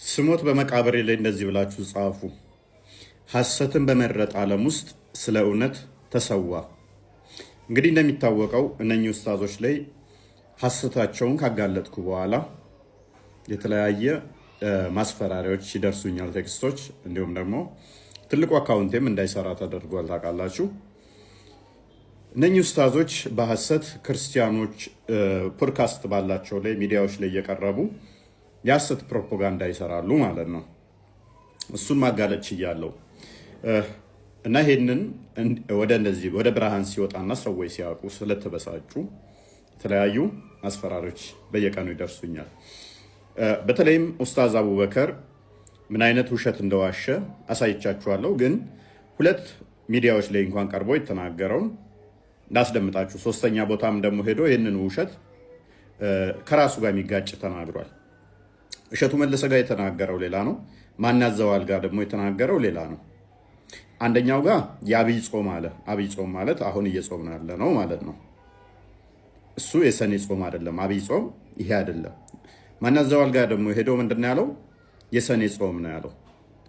ስሞት በመቃብሬ ላይ እንደዚህ ብላችሁ ጻፉ። ሐሰትን በመረጥ ዓለም ውስጥ ስለ እውነት ተሰዋ። እንግዲህ እንደሚታወቀው እነኚህ ኡስታዞች ላይ ሐሰታቸውን ካጋለጥኩ በኋላ የተለያየ ማስፈራሪያዎች ይደርሱኛል፣ ቴክስቶች፣ እንዲሁም ደግሞ ትልቁ አካውንቴም እንዳይሰራ ተደርጓል። ታውቃላችሁ። እነኚህ ኡስታዞች በሐሰት ክርስቲያኖች ፖድካስት ባላቸው ላይ ሚዲያዎች ላይ እየቀረቡ የሐሰት ፕሮፓጋንዳ ይሰራሉ ማለት ነው። እሱን ማጋለጥ ችያለሁ እና ይሄንን ወደ ብርሃን ሲወጣና ሰዎች ሲያውቁ ስለተበሳጩ የተለያዩ አስፈራሪዎች በየቀኑ ይደርሱኛል። በተለይም ኡስታዝ አቡበከር ምን አይነት ውሸት እንደዋሸ አሳይቻችኋለሁ። ግን ሁለት ሚዲያዎች ላይ እንኳን ቀርቦ የተናገረውን እንዳስደምጣችሁ፣ ሶስተኛ ቦታም ደግሞ ሄዶ ይህንን ውሸት ከራሱ ጋር የሚጋጭ ተናግሯል። እሸቱ መለሰ ጋር የተናገረው ሌላ ነው። ማናዘዋል ጋር ደግሞ የተናገረው ሌላ ነው። አንደኛው ጋር የአብይ ጾም አለ። አብይ ጾም ማለት አሁን እየጾምን ያለ ነው ማለት ነው። እሱ የሰኔ ጾም አይደለም። አብይ ጾም ይሄ አይደለም። ማናዘዋል ጋር ደግሞ ሄዶ ምንድነው ያለው? የሰኔ ጾም ነው ያለው።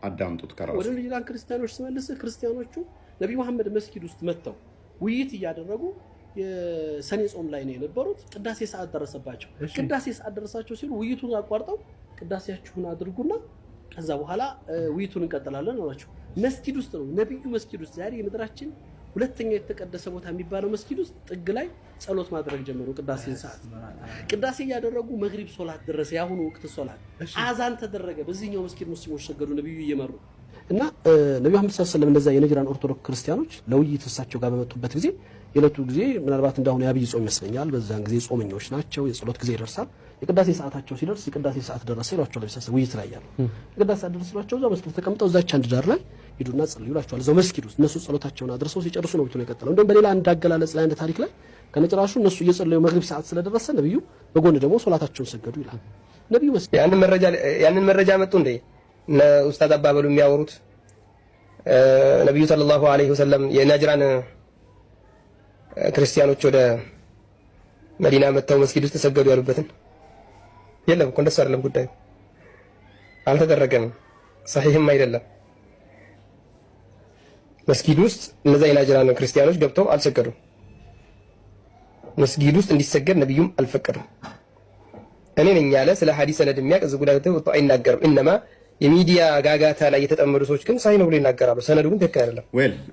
አዳምጡት ከራሱ። ወደ ሌላ ክርስቲያኖች ተመለሰ። ክርስቲያኖቹ ነብዩ መሐመድ መስጊድ ውስጥ መጥተው ውይይት እያደረጉ የሰኔ ጾም ላይ ነው የነበሩት። ቅዳሴ ሰዓት ደረሰባቸው። ቅዳሴ ሰዓት ደረሳቸው ሲሉ ውይይቱን አቋርጠው ቅዳሴያችሁን አድርጉና ከዛ በኋላ ውይይቱን እንቀጥላለን አሏቸው። መስጊድ ውስጥ ነው፣ ነብዩ መስጊድ ውስጥ። ዛሬ የምድራችን ሁለተኛ የተቀደሰ ቦታ የሚባለው መስጊድ ውስጥ ጥግ ላይ ጸሎት ማድረግ ጀመሩ። ቅዳሴን ሰዓት ቅዳሴ እያደረጉ መግሪብ ሶላት ደረሰ። የአሁኑ ወቅት ሶላት አዛን ተደረገ። በዚህኛው መስጊድ ሙስሊሞች ሰገዱ ነብዩ እየመሩ እና ነብዩ መሐመድ ሰለላሁ ዐለይሂ ወሰለም እንደዛ የነጅራን ኦርቶዶክስ ክርስቲያኖች ለውይይት እሳቸው ጋር በመጡበት ጊዜ የለቱ ጊዜ ምናልባት እንዳሁን የአብይ ጾም ይመስለኛል። በዛን ጊዜ ጾመኞች ናቸው። የጸሎት ጊዜ ይደርሳል። የቅዳሴ ሰዓታቸው ሲደርስ የቅዳሴ ሰዓት ደረሰ ይሏቸዋል። ለምሳሌ ውይይት ላይ ያሉ የቅዳሴ ሰዓት ደረሰ ይሏቸው እዛው መስጊድ ተቀምጠው እዛች አንድ ዳር ላይ ሂዱና ጸልዩ ይሏቸዋል። እዛው መስጊድ ውስጥ እነሱ ጸሎታቸውን አድርሰው ሲጨርሱ ነው ውይይቱ የቀጠለው። እንደውም በሌላ እንዳገላለጽ ላይ አንድ ታሪክ ላይ ከነጭራሹ እነሱ እየጸለዩ መግሪብ ሰዓት ስለደረሰ ነብዩ በጎን ደግሞ ሶላታቸውን ሰገዱ ይላል። ነብዩ መስጊድ ያንን መረጃ መጡ እንዴ እነ ኡስታዝ አባበሉ የሚያወሩት ነብዩ ሰለላሁ ዐለይሂ ወሰለም የነጅራን ክርስቲያኖች ወደ መዲና መጥተው መስጊድ ውስጥ ተሰገዱ ያሉበትን የለም እኮ እንደሱ አይደለም ጉዳዩ። አልተደረገም፣ ሰሂህም አይደለም። መስጊድ ውስጥ እነዛ የናጅራን ክርስቲያኖች ገብተው አልሰገዱም። መስጊድ ውስጥ እንዲሰገድ ነብዩም አልፈቀዱም። እኔ ነኝ ያለ ስለ ሐዲስ ሰነድ የሚያውቅ እዚህ ጉዳይ ወጥቶ አይናገርም። እነማ የሚዲያ ጋጋታ ላይ የተጠመዱ ሰዎች ግን ሳይ ነው ብሎ ይናገራሉ። ሰነዱ ግን ትክክል አይደለም።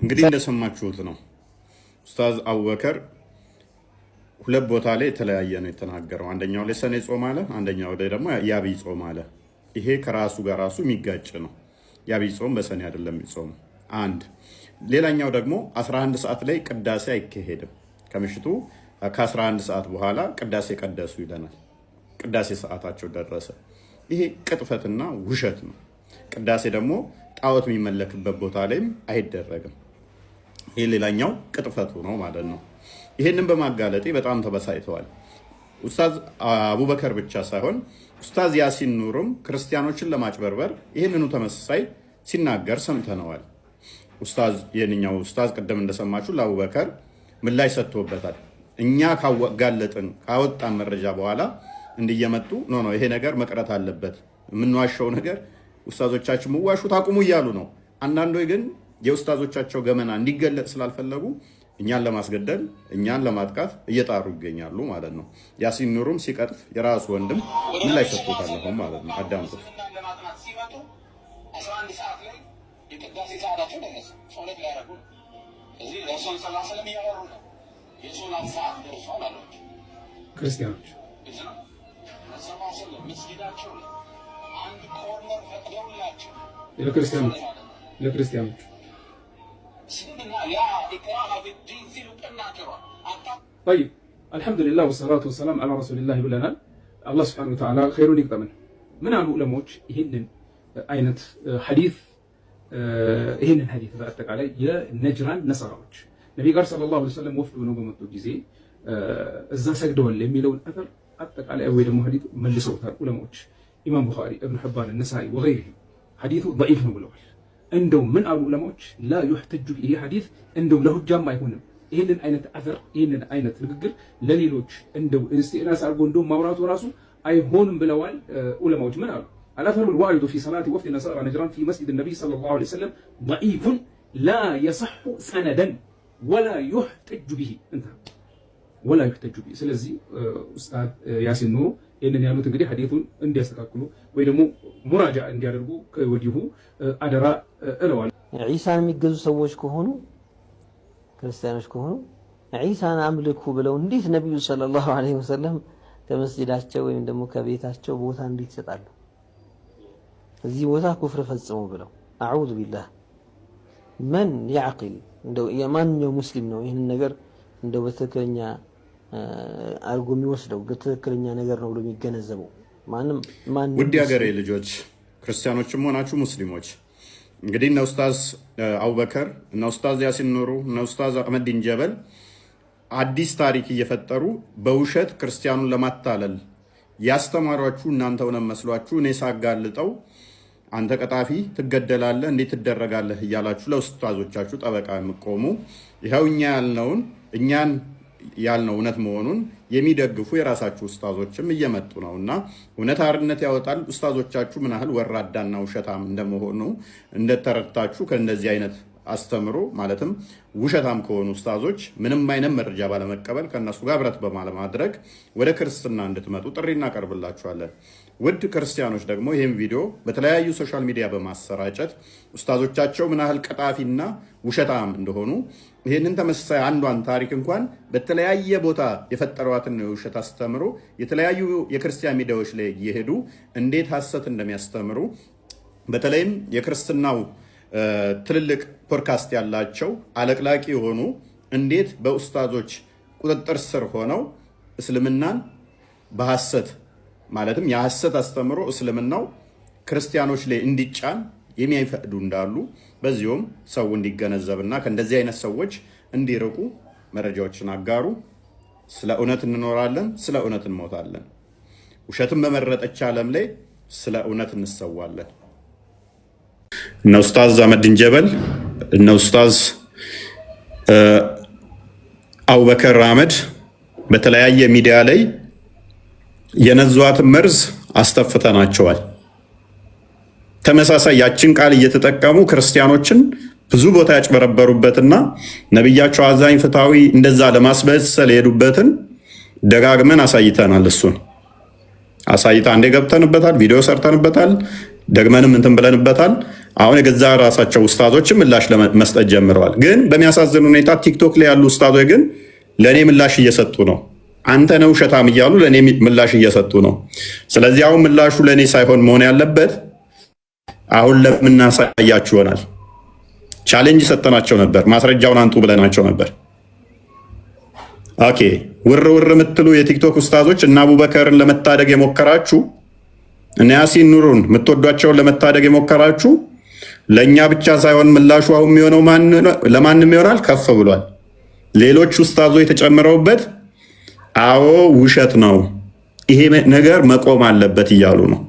እንግዲህ እንደሰማችሁት ነው። ኡስታዝ አቡበከር ሁለት ቦታ ላይ የተለያየ ነው የተናገረው። አንደኛው ላይ ሰኔ ጾም አለ፣ አንደኛው ላይ ደግሞ የአብይ ጾም አለ። ይሄ ከራሱ ጋር ራሱ የሚጋጭ ነው። የአብይ ጾም በሰኔ አይደለም የሚጾም አንድ። ሌላኛው ደግሞ 11 ሰዓት ላይ ቅዳሴ አይካሄድም። ከምሽቱ ከ11 ሰዓት በኋላ ቅዳሴ ቀደሱ ይለናል። ቅዳሴ ሰዓታቸው ደረሰ። ይሄ ቅጥፈትና ውሸት ነው። ቅዳሴ ደግሞ ጣዖት የሚመለክበት ቦታ ላይም አይደረግም። ይሄ ሌላኛው ቅጥፈቱ ነው ማለት ነው። ይሄንን በማጋለጤ በጣም ተበሳይተዋል። ኡስታዝ አቡበከር ብቻ ሳይሆን ኡስታዝ ያሲን ኑርም ክርስቲያኖችን ለማጭበርበር ይህንኑ ተመሳሳይ ሲናገር ሰምተነዋል። ኡስታዝ የኛው ኡስታዝ ቀደም እንደሰማችሁ ለአቡበከር ምላሽ ሰጥቶበታል። እኛ ካጋለጥን ካወጣን መረጃ በኋላ እንዲየመጡ ኖ ይሄ ነገር መቅረት አለበት፣ የምንዋሸው ነገር ኡስታዞቻችን ምዋሹት አቁሙ እያሉ ነው። አንዳንዶች ግን የኡስታዞቻቸው ገመና እንዲገለጥ ስላልፈለጉ እኛን ለማስገደል እኛን ለማጥቃት እየጣሩ ይገኛሉ ማለት ነው። ያሲን ኑሩም ሲቀጥፍ የራሱ ወንድም ምን ላይ ሰጥቶታል ማለት ነው። አዳምጡት። ክርስቲያኖች ለክርስቲያኖች طيب الحمد لله والصلاة والسلام على رسول الله ብለናል። አላህ Subhanahu Wa Ta'ala ኸይሩን ይቅጠመን። ምን አሉ ዑለሞች ይሄንን አይነት ሐዲስ በአጠቃላይ የነጅራን ነሳራዎች ነብይ ጋር ሰለላሁ ዐለይሂ ወሰለም ወፍድ ሆነው በመጡ ጊዜ እዛ ሰግደዋል የሚለውን አተር አጠቃላይ ወይ ደግሞ ሐዲስ መልሰውታል ዑለሞች። ኢማም ቡኻሪ፣ ኢብኑ ሒባን፣ ነሳኢ ወገይሪሂ ሐዲሱ ضعيف ነው ብለዋል። እንደው ምን አሉ ዑለሞች ላ يحتج ይሄ ሐዲስ እንደው ለሁጃም አይሆንም። ይሄንን አይነት አፈር ይሄንን አይነት ንግግር ለሌሎች እንደው ኢስቲናስ አርጎ እንደው ማውራቱ ራሱ አይሆንም ብለዋል ዑለማዎች። ምን አሉ? الأثر الوارد في صلاة وفد نصارى نجران في مسجد النبي صلى الله عليه وسلم ضعيف لا يصح سندا ولا يحتج به انتهى ولا يحتج به ስለዚህ ኡስታዝ ያሲን ኑሩ ይሄንን ያሉት እንግዲህ ሐዲሱን እንዲያስተካክሉ ወይ ደግሞ ሙራጃ እንዲያደርጉ ከወዲሁ አደራ እለዋለሁ። ዒሳን የሚገዙ ሰዎች ከሆኑ ክርስቲያኖች ከሆኑ ዒሳን አምልኩ ብለው እንዴት ነብዩ ሰለላሁ ዐለይሂ ወሰለም ከመስጂዳቸው ወይም ደግሞ ከቤታቸው ቦታ እንዴት ይሰጣሉ? እዚህ ቦታ ኩፍር ፈጽሙ ብለው አዑዙ ቢላህ መን ያዕቂል እንደው የማንኛው ሙስሊም ነው ይህንን ነገር እንደው በትክክለኛ አርጎ የሚወስደው በትክክለኛ ነገር ነው ብሎ የሚገነዘበው? ማንም ውድ ሀገሬ ልጆች ክርስቲያኖችም ሆናችሁ ሙስሊሞች እንግዲህ እነ ኡስታዝ አቡበከር እነ ኡስታዝ ያሲን ኑሩ እነ ኡስታዝ አህመዲን ጀበል አዲስ ታሪክ እየፈጠሩ በውሸት ክርስቲያኑን ለማታለል ያስተማሯችሁ እናንተው ነው መስሏችሁ እኔ ሳጋልጠው አንተ ቀጣፊ ትገደላለህ እንዴት ትደረጋለህ እያላችሁ ለኡስታዞቻችሁ ጠበቃ የምትቆሙ ይኸው እኛን ያልነው እውነት መሆኑን የሚደግፉ የራሳችሁ ኡስታዞችም እየመጡ ነውና እውነት አርነት ያወጣል። ኡስታዞቻችሁ ምን ያህል ወራዳና ውሸታም እንደመሆኑ እንደተረታችሁ ከእንደዚህ አይነት አስተምሮ ማለትም ውሸታም ከሆኑ ኡስታዞች ምንም አይነት መረጃ ባለመቀበል ከነሱ ጋር ህብረት በማለማድረግ ወደ ክርስትና እንድትመጡ ጥሪ እናቀርብላችኋለን። ውድ ክርስቲያኖች ደግሞ ይህም ቪዲዮ በተለያዩ ሶሻል ሚዲያ በማሰራጨት ኡስታዞቻቸው ምን ያህል ቀጣፊና ውሸታም እንደሆኑ ይህንን ተመሳሳይ አንዷን ታሪክ እንኳን በተለያየ ቦታ የፈጠሯትን ውሸት አስተምሮ የተለያዩ የክርስቲያን ሚዲያዎች ላይ እየሄዱ እንዴት ሐሰት እንደሚያስተምሩ በተለይም የክርስትናው ትልልቅ ፖድካስት ያላቸው አለቅላቂ የሆኑ እንዴት በኡስታዞች ቁጥጥር ስር ሆነው እስልምናን በሐሰት ማለትም የሐሰት አስተምሮ እስልምናው ክርስቲያኖች ላይ እንዲጫን የሚያፈቅዱ እንዳሉ በዚሁም ሰው እንዲገነዘብና ከእንደዚህ አይነት ሰዎች እንዲርቁ መረጃዎችን አጋሩ። ስለ እውነት እንኖራለን፣ ስለ እውነት እንሞታለን። ውሸትን በመረጠች ዓለም ላይ ስለ እውነት እንሰዋለን። እነ ኡስታዝ አህመዲን ጀበል እነ ኡስታዝ አቡበከር አህመድ በተለያየ ሚዲያ ላይ የነዟትን መርዝ አስተፍተናቸዋል። ተመሳሳይ ያችን ቃል እየተጠቀሙ ክርስቲያኖችን ብዙ ቦታ ያጭበረበሩበትና ነብያቸው አዛኝ ፍትሃዊ እንደዛ ለማስበሰል የሄዱበትን ደጋግመን አሳይተናል። እሱን አሳይታ አንዴ ገብተንበታል፣ ቪዲዮ ሰርተንበታል፣ ደግመንም እንትን ብለንበታል። አሁን የገዛ ራሳቸው ኡስታዞችን ምላሽ መስጠት ጀምረዋል። ግን በሚያሳዝን ሁኔታ ቲክቶክ ላይ ያሉ ኡስታዞች ግን ለእኔ ምላሽ እየሰጡ ነው። አንተ ነው ውሸታም እያሉ ለእኔ ምላሽ እየሰጡ ነው። ስለዚህ አሁን ምላሹ ለእኔ ሳይሆን መሆን ያለበት አሁን ለምናሳያችሁ ይሆናል። ቻሌንጅ ሰጠናቸው ነበር፣ ማስረጃውን አንጡ ብለናቸው ነበር። ኦኬ ውር ውር የምትሉ የቲክቶክ ኡስታዞች እና አቡበከርን ለመታደግ የሞከራችሁ እና ያሲን ኑሩን የምትወዷቸውን ለመታደግ የሞከራችሁ ለእኛ ብቻ ሳይሆን ምላሹ አሁን የሚሆነው ለማንም ይሆናል፣ ከፍ ብሏል። ሌሎች ኡስታዞች የተጨምረውበት አዎ ውሸት ነው፣ ይሄ ነገር መቆም አለበት እያሉ ነው።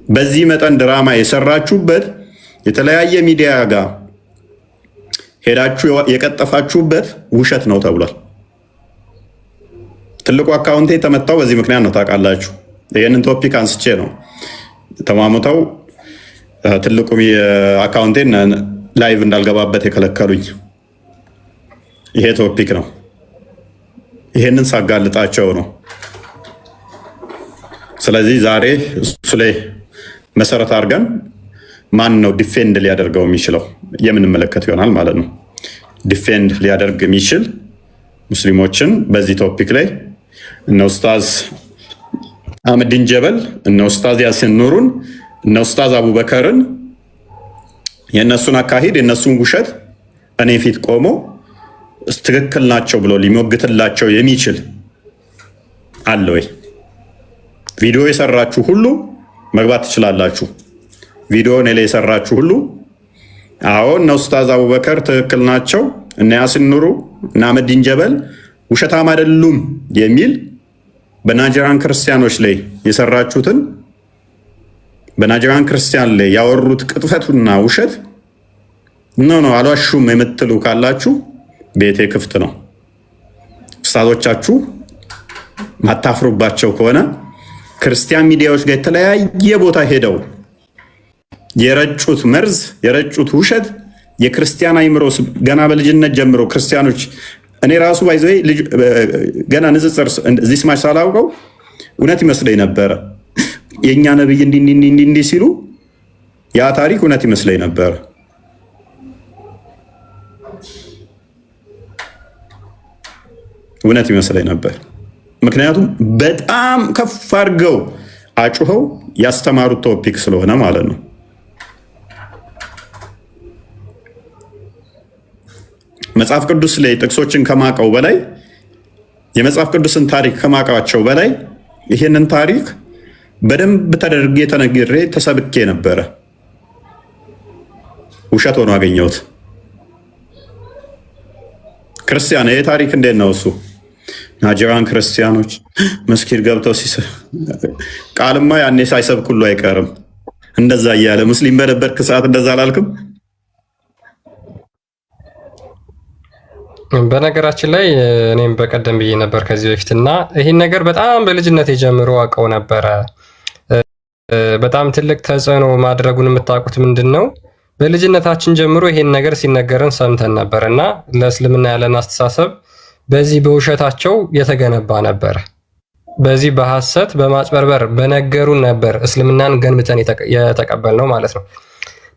በዚህ መጠን ድራማ የሰራችሁበት የተለያየ ሚዲያ ጋር ሄዳችሁ የቀጠፋችሁበት ውሸት ነው ተብሏል። ትልቁ አካውንቴ የተመታው በዚህ ምክንያት ነው ታውቃላችሁ። ይህንን ቶፒክ አንስቼ ነው ተማሙተው ትልቁ አካውንቴን ላይቭ እንዳልገባበት የከለከሉኝ። ይሄ ቶፒክ ነው። ይሄንን ሳጋልጣቸው ነው። ስለዚህ ዛሬ እሱ ላይ መሰረት አድርገን ማን ነው ዲፌንድ ሊያደርገው የሚችለው የምንመለከት ይሆናል ማለት ነው። ዲፌንድ ሊያደርግ የሚችል ሙስሊሞችን በዚህ ቶፒክ ላይ እነ ኡስታዝ አህመዲን ጀበል እነ ኡስታዝ ያሲን ኑሩን እነ ኡስታዝ አቡበከርን የእነሱን አካሂድ የእነሱን ውሸት እኔ ፊት ቆሞ ትክክል ናቸው ብሎ ሊሞግትላቸው የሚችል አለ ወይ? ቪዲዮ የሰራችሁ ሁሉ መግባት ትችላላችሁ። ቪዲዮ እኔ ላይ የሰራችሁ ሁሉ አዎ እነ ኡስታዝ አቡበከር ትክክል ናቸው፣ እነ ያሲን ኑሩ እና አህመዲን ጀበል ውሸታም አይደሉም የሚል በናይጄሪያን ክርስቲያኖች ላይ የሰራችሁትን በናይጄሪያን ክርስቲያን ላይ ያወሩት ቅጥፈቱና ውሸት ነው አልዋሹም የምትሉ ካላችሁ ቤቴ ክፍት ነው። ኡስታዞቻችሁ ማታፍሩባቸው ከሆነ ክርስቲያን ሚዲያዎች ጋር የተለያየ ቦታ ሄደው የረጩት መርዝ የረጩት ውሸት የክርስቲያን አይምሮ ገና በልጅነት ጀምሮ ክርስቲያኖች እኔ ራሱ ባይዘይ ገና ንጽጽር እዚህ ስማች ሳላውቀው እውነት ይመስለኝ ነበረ። የእኛ ነብይ እንዲህ ሲሉ ያ ታሪክ እውነት ይመስለኝ ነበረ። እውነት ይመስለኝ ነበር። ምክንያቱም በጣም ከፍ አድርገው አጩኸው ያስተማሩት ቶፒክ ስለሆነ ማለት ነው። መጽሐፍ ቅዱስ ላይ ጥቅሶችን ከማቀው በላይ የመጽሐፍ ቅዱስን ታሪክ ከማቃቸው በላይ ይህንን ታሪክ በደንብ ተደርጌ ተነግሬ ተሰብኬ ነበረ። ውሸት ሆኖ አገኘሁት። ክርስቲያን ይህ ታሪክ እንዴት ነው? እሱ ናጅራን ክርስቲያኖች መስጊድ ገብተው ቃልማ ያኔ ሳይሰብክ ሁሉ አይቀርም። እንደዛ እያለ ሙስሊም በነበርክ ሰዓት እንደዛ አላልክም? በነገራችን ላይ እኔም በቀደም ብዬ ነበር ከዚህ በፊት እና ይህን ነገር በጣም በልጅነት የጀምሮ አውቀው ነበረ። በጣም ትልቅ ተጽዕኖ ማድረጉን የምታውቁት ምንድን ነው? በልጅነታችን ጀምሮ ይሄን ነገር ሲነገረን ሰምተን ነበር እና ለእስልምና ያለን አስተሳሰብ በዚህ በውሸታቸው የተገነባ ነበር። በዚህ በሐሰት በማጭበርበር በነገሩን ነበር እስልምናን ገንብተን የተቀበልነው ማለት ነው።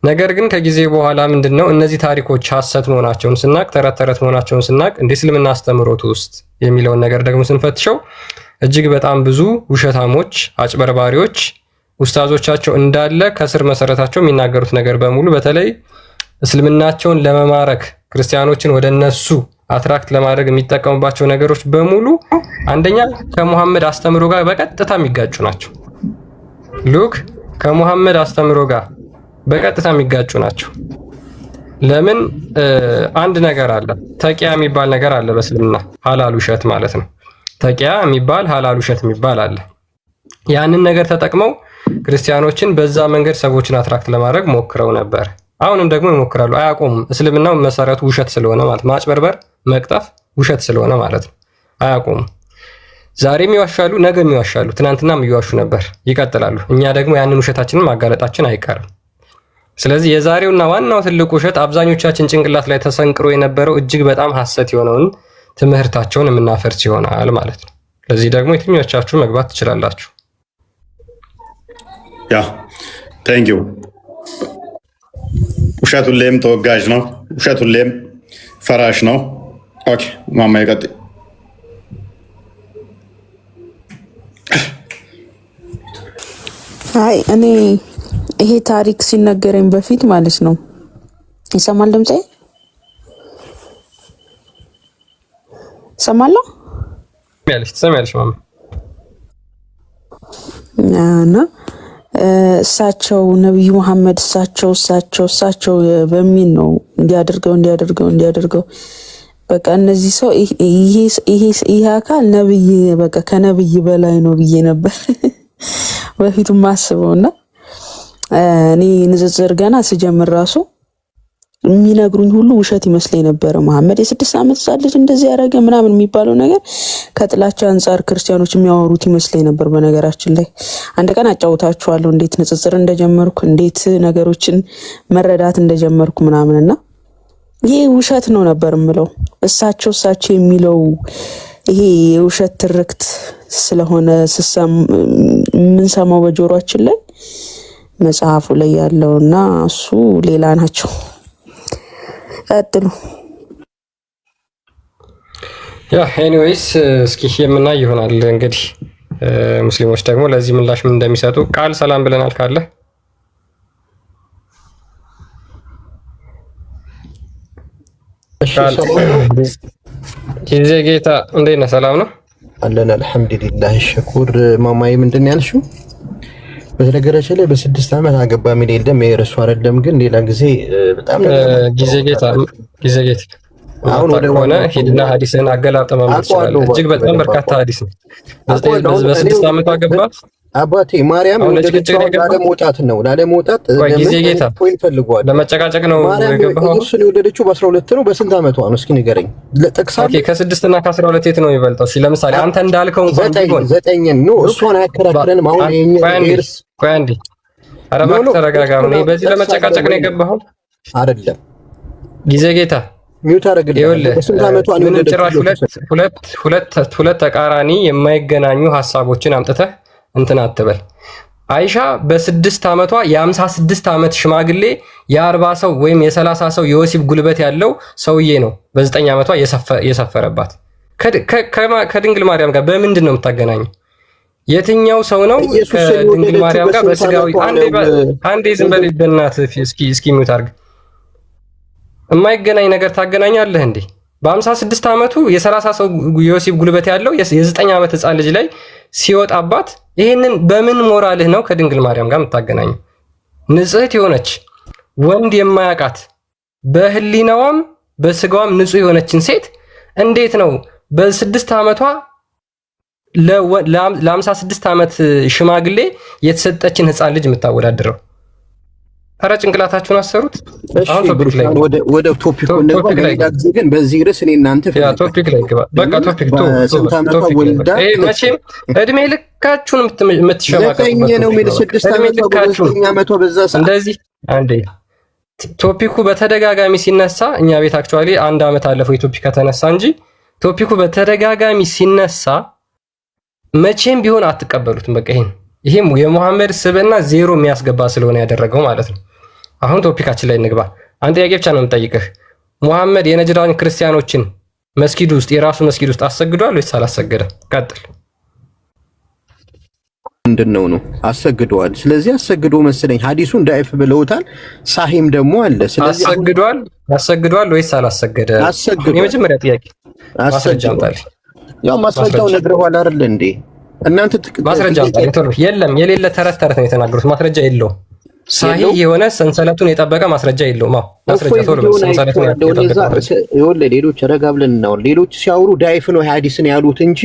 ነገር ግን ከጊዜ በኋላ ምንድነው እነዚህ ታሪኮች ሐሰት መሆናቸውን ስናቅ፣ ተረት ተረት መሆናቸውን ስናቅ እንደ እስልምና አስተምሮት ውስጥ የሚለውን ነገር ደግሞ ስንፈትሸው እጅግ በጣም ብዙ ውሸታሞች፣ አጭበርባሪዎች ኡስታዞቻቸው እንዳለ ከስር መሰረታቸው የሚናገሩት ነገር በሙሉ በተለይ እስልምናቸውን ለመማረክ ክርስቲያኖችን ወደ እነሱ አትራክት ለማድረግ የሚጠቀሙባቸው ነገሮች በሙሉ አንደኛ ከሙሐመድ አስተምሮ ጋር በቀጥታ የሚጋጩ ናቸው። ሉክ ከሙሐመድ አስተምሮ ጋር በቀጥታ የሚጋጩ ናቸው። ለምን? አንድ ነገር አለ፣ ተቂያ የሚባል ነገር አለ በእስልምና ሐላል ውሸት ማለት ነው። ተቂያ የሚባል ሐላል ውሸት የሚባል አለ። ያንን ነገር ተጠቅመው ክርስቲያኖችን በዛ መንገድ ሰዎችን አትራክት ለማድረግ ሞክረው ነበር። አሁንም ደግሞ ይሞክራሉ፣ አያቆሙም። እስልምናው መሰረቱ ውሸት ስለሆነ ማለት ማጭበርበር፣ መቅጠፍ ውሸት ስለሆነ ማለት ነው። አያቆሙም። ዛሬም ይዋሻሉ፣ ነገም ይዋሻሉ፣ ትናንትናም እየዋሹ ነበር፣ ይቀጥላሉ። እኛ ደግሞ ያንን ውሸታችንን ማጋለጣችን አይቀርም። ስለዚህ የዛሬውና ዋናው ትልቁ ውሸት አብዛኞቻችን ጭንቅላት ላይ ተሰንቅሮ የነበረው እጅግ በጣም ሐሰት የሆነውን ትምህርታቸውን የምናፈርስ ይሆናል ማለት ነው። ለዚህ ደግሞ የትኞቻችሁ መግባት ትችላላችሁ? ያ ቴንኪው። ውሸት ሁሌም ተወጋጅ ነው። ውሸት ሁሌም ፈራሽ ነው። ኦኬ ማማ ይቀጥል። አይ እኔ ይሄ ታሪክ ሲነገረኝ በፊት ማለት ነው ይሰማል ድምጼ? ሰማለሁ ትሰሚያለሽ ማማ? እና እሳቸው ነብዩ መሐመድ እሳቸው በሚል ነው እንዲያደርገው በቃ እነዚህ ሰው ይሄ አካል ነብይ በቃ ከነብይ በላይ ነው ብዬ ነበር በፊቱ ማስበውና እኔ ንጽጽር ገና ስጀምር ራሱ የሚነግሩኝ ሁሉ ውሸት ይመስለኝ ነበር። መሐመድ የ6 ዓመት ልጅ እንደዚህ ያደረገ ምናምን የሚባለው ነገር ከጥላቻ አንጻር ክርስቲያኖች የሚያወሩት ይመስለኝ ነበር። በነገራችን ላይ አንድ ቀን አጫውታችኋለሁ እንዴት ንጽጽር እንደጀመርኩ እንዴት ነገሮችን መረዳት እንደጀመርኩ ምናምንና ይሄ ውሸት ነው ነበር የምለው። እሳቸው የሚለው ይሄ የውሸት ትርክት ስለሆነ የምንሰማው በጆሮአችን ላይ መጽሐፉ ላይ ያለውና እሱ ሌላ ናቸው። ቀጥሉ። ያ ኤኒዌይስ እስኪ የምናይ ይሆናል እንግዲህ ሙስሊሞች ደግሞ ለዚህ ምላሽ ምን እንደሚሰጡ። ቃል ሰላም ብለናል ካለ ጊዜ ጌታ እንዴት ነህ? ሰላም ነው አለን አልሐምዱሊላህ ሽኩር። ማማዬ ምንድን ያልሽው? በነገራችን ላይ በ6 ዓመት አገባ ምን የለም የረሱ አይደለም። ግን ሌላ ጊዜ በጣም ጊዜ ጌታ አሁን ወደ ሆነ ሂድና ሐዲስን አገላብጠህ ማምጣት ትችላለህ። እጅግ በጣም በርካታ ሐዲስ ነው። በ6 ዓመት አገባ አባቴ ማርያም የወለደችው ላለመውጣት ነው። ላለመውጣት ጊዜ ጌታ ፖይንት ፈልጓል። ለመጨቃጨቅ ነው የገባው። ኢየሱስን የወለደችው በ12 ነው። በስንት ዓመቷ ነው? እስኪ ንገረኝ። ኦኬ ከ6 እና ከ12 የት ነው የሚበልጠው? እሺ ለምሳሌ አንተ እንዳልከው እንኳን ቢሆን 9 ነው። እሷን አያከራክረንም። አሁን የኛ ቆይ አንዴ ኧረ እባክህ ተረጋጋ። አሁን በዚህ ለመጨቃጨቅ ነው የገባኸው አይደለም? ጊዜ ጌታ ሚውት አደረግልህ። በስንት ዓመቷ ነው የወለደችው? ሁለት ተቃራኒ የማይገናኙ ሐሳቦችን አምጥተህ እንትን አትበል። አይሻ በ6 ዓመቷ የ56 ዓመት ሽማግሌ የ40 ሰው ወይም የ30 ሰው የወሲብ ጉልበት ያለው ሰውዬ ነው በ9 ዓመቷ የሰፈረባት። ከድንግል ማርያም ጋር በምንድን ነው የምታገናኘው? የትኛው ሰው ነው ከድንግል ማርያም ጋር በስጋዊ? አንዴ ዝም በል በእናትህ። እስኪ ሚውት አድርግ። የማይገናኝ ነገር ታገናኛለህ እንዴ? በ56 ዓመቱ የ30 ሰው የወሲብ ጉልበት ያለው የ9 ዓመት ህፃን ልጅ ላይ ሲወጣባት ይህንን በምን ሞራልህ ነው ከድንግል ማርያም ጋር የምታገናኘው? ንጽሕት የሆነች ወንድ የማያውቃት በህሊናዋም በስጋዋም ንጹህ የሆነችን ሴት እንዴት ነው በ6 ዓመቷ ለ56 ዓመት ሽማግሌ የተሰጠችን ህፃን ልጅ የምታወዳድረው? ኧረ ጭንቅላታችሁን አሰሩት። አሁን ቶፒክ ላይ ወደ ቶፒክ ላይ ግን በዚህ ርዕስ እኔ እናንተ ቶፒክ ላይ ግባ። በቃ ቶፒክ መቼም እድሜ ልካችሁን የምትሸማቀቁበት እንደዚህ አንዴ ቶፒኩ በተደጋጋሚ ሲነሳ እኛ ቤት አክቹዋሊ 1 ዓመት አለፈው የቶፒክ ከተነሳ እንጂ ቶፒኩ በተደጋጋሚ ሲነሳ መቼም ቢሆን አትቀበሉትም። በቃ ይሄም የሙሐመድ ስብዕና ዜሮ የሚያስገባ ስለሆነ ያደረገው ማለት ነው። አሁን ቶፒካችን ላይ እንግባ። አንድ ጥያቄ ብቻ ነው የምጠይቅህ። ሙሐመድ የነጅራን ክርስቲያኖችን መስጊድ ውስጥ የራሱ መስጊድ ውስጥ አሰግዷል ወይስ አላሰገደም? ቀጥል። ምንድነው ነው አሰግዷል። ስለዚህ አሰግዶ መሰለኝ ሐዲሱን ዳይፍ ብለውታል። ሳሂም ደግሞ አለ። ስለዚህ አሰግዷል ወይስ አላሰገደም? የመጀመሪያ ጥያቄ ማስረጃ አምጣልኝ። ያው ማስረጃው ነግረዋል አይደል እንዴ? እናንተ ማስረጃ አምጣልኝ። የለም የሌለ ተረት ተረት ነው የተናገሩት። ማስረጃ የለውም። ሳሂህ የሆነ ሰንሰለቱን የጠበቀ ማስረጃ የለውም። ማስረጃ ቶሎ ሰንሰለቱን የጠበቀ ሌሎች ረጋ ብለን ነው። ሌሎች ሲያወሩ ዳይፍ ነው ሐዲስን ያሉት እንጂ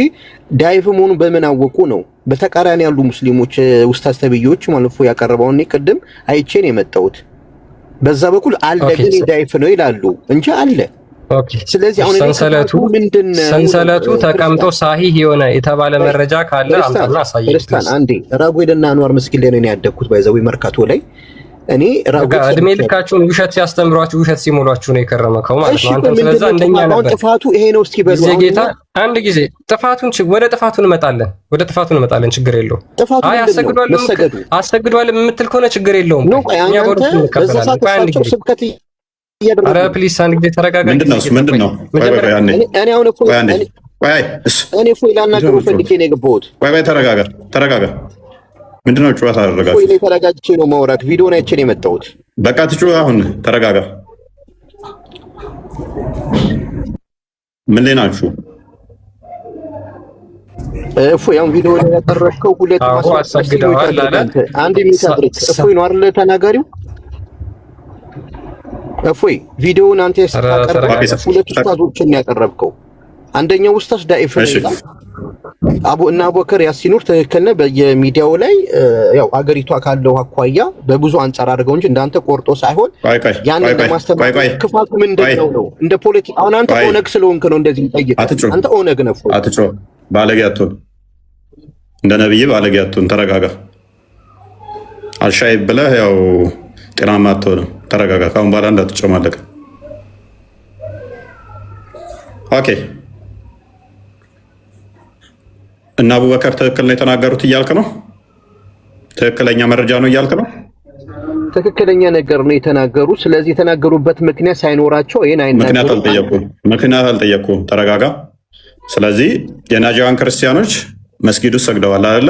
ዳይፍ መሆኑን በምን አወቁ ነው? በተቃራኒ ያሉ ሙስሊሞች ኡስታዝ ተብዮች ማለት ነው ያቀረበውን ቅድም አይቼ ነው የመጣሁት። በዛ በኩል አለ ግን ዳይፍ ነው ይላሉ እንጂ አለ። ስለዚህ አሁን ሰንሰለቱ ተቀምጦ ሳሂህ የሆነ የተባለ መረጃ ካለ አምጣና አሳየኝ። ክርስቲያን አንዴ ራጉኤልና አንዋር መስጊድ ላይ ነው ያደግኩት። ባይዘው መርካቶ ላይ እኔ ራጉኤል እድሜ ልካችሁን ውሸት ሲያስተምሯችሁ ውሸት ሲሞሏችሁ ነው የከረመው ማለት ነው። አንተም ስለዛ እንደኛ ነበር። ጥፋቱ ይሄ ነው። እስኪ በሉ ጌታ አንድ ጊዜ ወደ ጥፋቱ እንመጣለን። ችግር የለውም። አይ አሰግዷል የምትል ከሆነ ችግር የለውም። እኛ ወሩት እንቀበላለን። ኧረ ፕሊስ አንድ ጊዜ ተረጋጋ። ምንድነው? እኔ አሁን እኮ ላናገሩ ፈልጌ ነው የገባሁት። ተረጋጋ። ምንድነው? ጨዋታ አደረጋችሁ? እኔ ተረጋግቼ ነው ማውራት። ቪዲዮን አይቼ ነው የመጣሁት። በቃ ትጩህ። አሁን ተረጋጋ። ምን ላይ ናችሁ? ያው ቪዲዮ ላይ ያቀረብከው ሁለት አሰግደዋል አለ። አንድ የሚታድርክ ነው አይደል ተናጋሪው? ቪዲዮውን አንተ ያቀረብከው ሁለት ኡስታዞችን ያቀረብከው። አንደኛው ኡስታዝ ዳኢፍ ነው እና አቡበከር ያሲኑር ትክክል ነው። በየሚዲያው ላይ ያው አገሪቷ ካለው አኳያ በብዙ አንጻር አድርገው እንጂ እንዳንተ ቆርጦ ሳይሆን ያን ለማስተማር ክፋቱ ምንድነው ነው እንደ ፖለቲካ። አሁን አንተ ኦነግ ስለሆንክ ነው እንደዚህ ጠይቅ። አንተ ኦነግ ነህ። አትጮህ። ባለጌ አትሁን። እንደ ነብይ ባለጌ አትሁን። ተረጋጋ። አልሻይ ብለህ ያው ጤናማ አትሆንም። ተረጋጋ። ካሁን በኋላ እንዳትጨማለቅ። ኦኬ። እና አቡበከር ትክክል ነው የተናገሩት እያልክ ነው? ትክክለኛ መረጃ ነው እያልክ ነው? ትክክለኛ ነገር ነው የተናገሩ። ስለዚህ የተናገሩበት ምክንያት ሳይኖራቸው ይሄን ምክንያት አልጠየቁም። ተረጋጋ። ስለዚህ የናጂያን ክርስቲያኖች መስጊድ ውስጥ ሰግደዋል አይደለ?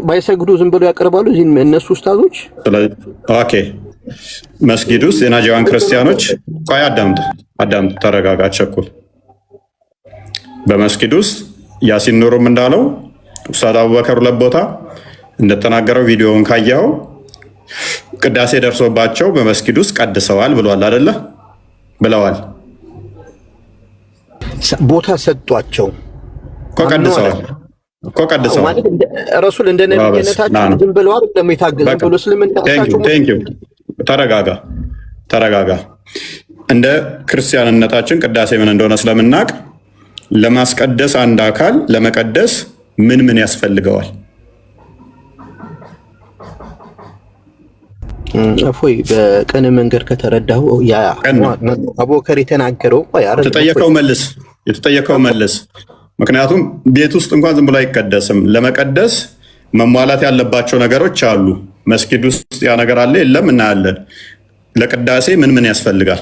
ባይሰግዱ ዝም ብለው ያቀርባሉ እነሱ ኡስታዞች። ኦኬ። መስጊድ ውስጥ የናጂያን ክርስቲያኖች ቆይ፣ አዳምጥ፣ ተረጋጋ፣ አትቸኩል። በመስጊድ ውስጥ ያሲን ኑሩም እንዳለው ኡስታዝ አቡበከር ሁለት ቦታ እንደተናገረው ቪዲዮውን ካየኸው ቅዳሴ ደርሶባቸው በመስጊድ ውስጥ ቀድሰዋል ብሏል አይደለ? ብለዋል። ቦታ ሰጧቸው እኮ ቀድሰዋል። እኮ ቀድሰዋል ማለት ረሱል እንደ ነብይነታቸው ዝም ብለው አይደለም የታገዙ ብሎ ስለምንጣሳቸው ተረጋጋ። እንደ ክርስቲያንነታችን ቅዳሴ ምን እንደሆነ ስለምናውቅ ለማስቀደስ አንድ አካል ለመቀደስ ምን ያስፈልገዋል? እፎይ በቀን መንገድ ከተረዳው ያ አቡበከር የተናገረው የተጠየቀው መልስ። ምክንያቱም ቤት ውስጥ እንኳን ዝም ብሎ አይቀደስም። ለመቀደስ መሟላት ያለባቸው ነገሮች አሉ። መስጊድ ውስጥ ያ ነገር አለ የለም እናያለን። ለቅዳሴ ምን ያስፈልጋል?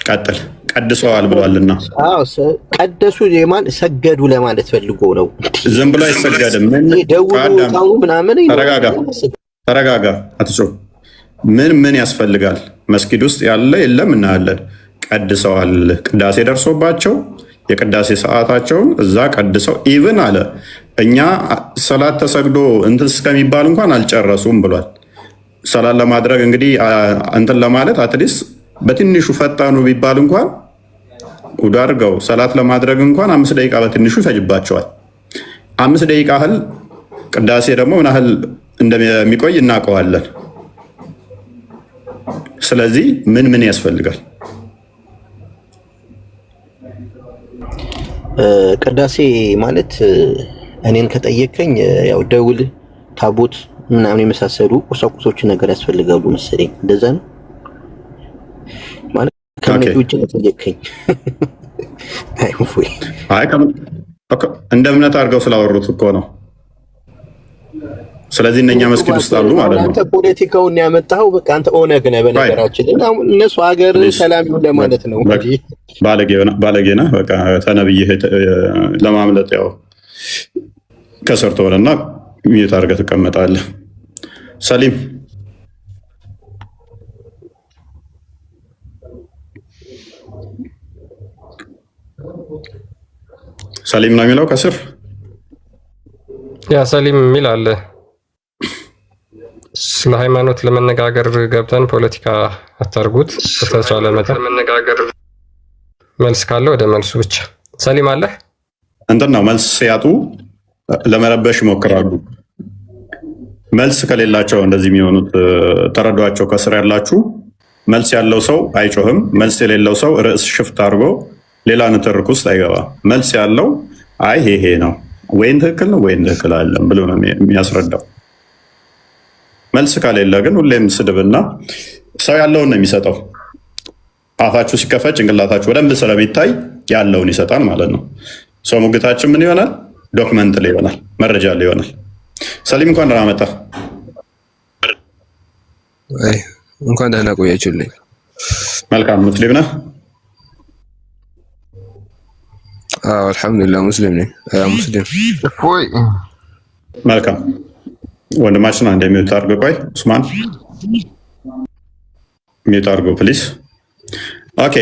ቀጥል። ቀድሰዋል ብሏልና ቀደሱ ሰገዱ ለማለት ፈልጎ ነው። ዝም ብሎ አይሰገድም። ተረጋጋ፣ አትጮህ። ምን ያስፈልጋል? መስጊድ ውስጥ ያለ የለም እናያለን። ቀድሰዋል። ቅዳሴ ደርሶባቸው የቅዳሴ ሰዓታቸውን እዛ ቀድሰው ኢቭን አለ እኛ ሰላት ተሰግዶ እንትን እስከሚባል እንኳን አልጨረሱም ብሏል። ሰላት ለማድረግ እንግዲህ እንትን ለማለት አትሊስት በትንሹ ፈጣኑ ቢባል እንኳን ውዱ አድርገው ሰላት ለማድረግ እንኳን 5 ደቂቃ በትንሹ ይፈጅባቸዋል። 5 ደቂቃ ያህል ቅዳሴ ደግሞ ምን ያህል እንደሚቆይ እናውቀዋለን። ስለዚህ ምን ያስፈልጋል? ቅዳሴ ማለት እኔን ከጠየቀኝ ያው ደውል፣ ታቦት ምናምን የመሳሰሉ ቁሳቁሶችን ነገር ያስፈልጋሉ መሰለኝ። እንደዛ ነው ማለት ከነዚህ ውጭ ጠየቀኝ። አይ እንደ እምነት አድርገው ስላወሩት እኮ ነው። ስለዚህ እነኛ መስጊድ ውስጥ አሉ ማለት ነው። አንተ ፖለቲካውን ያመጣው በቃ አንተ ኦነግ ነህ። በነገራችን እነሱ ሀገር ሰላም ይሁን ለማለት ነው። ባለጌ ነህ። በቃ ተነብይህ ለማምለጥ ያው ከሰርቶ ሆነና ሚዩት አድርገህ ትቀመጣለህ። ሰሊም ነው የሚለው ከስር ያ ሰሊም የሚል አለ። ስለ ሃይማኖት ለመነጋገር ገብተን ፖለቲካ አታርጉት። በተቻለ መጠን መነጋገር መልስ ካለ ወደ መልሱ ብቻ። ሰሊም አለ እንትን ነው መልስ ሲያጡ ለመረበሽ ይሞክራሉ። መልስ ከሌላቸው እንደዚህ የሚሆኑት ተረዷቸው። ከስር ያላችሁ መልስ ያለው ሰው አይጮህም። መልስ የሌለው ሰው ርዕስ ሽፍት አድርጎ ሌላ ንትርክ ውስጥ አይገባም። መልስ ያለው አይ ይሄ ነው ወይም ትክክል ነው ወይም ትክክል አይደለም ብሎ ነው የሚያስረዳው። መልስ ከሌለ ግን ሁሌም ስድብና ሰው ያለውን ነው የሚሰጠው። አፋችሁ ሲከፈት ጭንቅላታችሁ በደንብ ስለሚታይ ያለውን ይሰጣል ማለት ነው። ሰው ሙግታችን ምን ይሆናል? ዶክመንት ላይ ይሆናል፣ መረጃ ላይ ይሆናል። ሰሊም እንኳን ደህና መጣ። እንኳን ደህና ቆያችሁልኝ። መልካም። ሙስሊም ነህ? አዎ አልሐምዱሊላህ ሙስሊም ነኝ። ሙስሊም መልካም ወንድማችን አንድ ሚዩት አድርገው። ቆይ ኡስማን ሚዩት አድርገው ፕሊስ። ኦኬ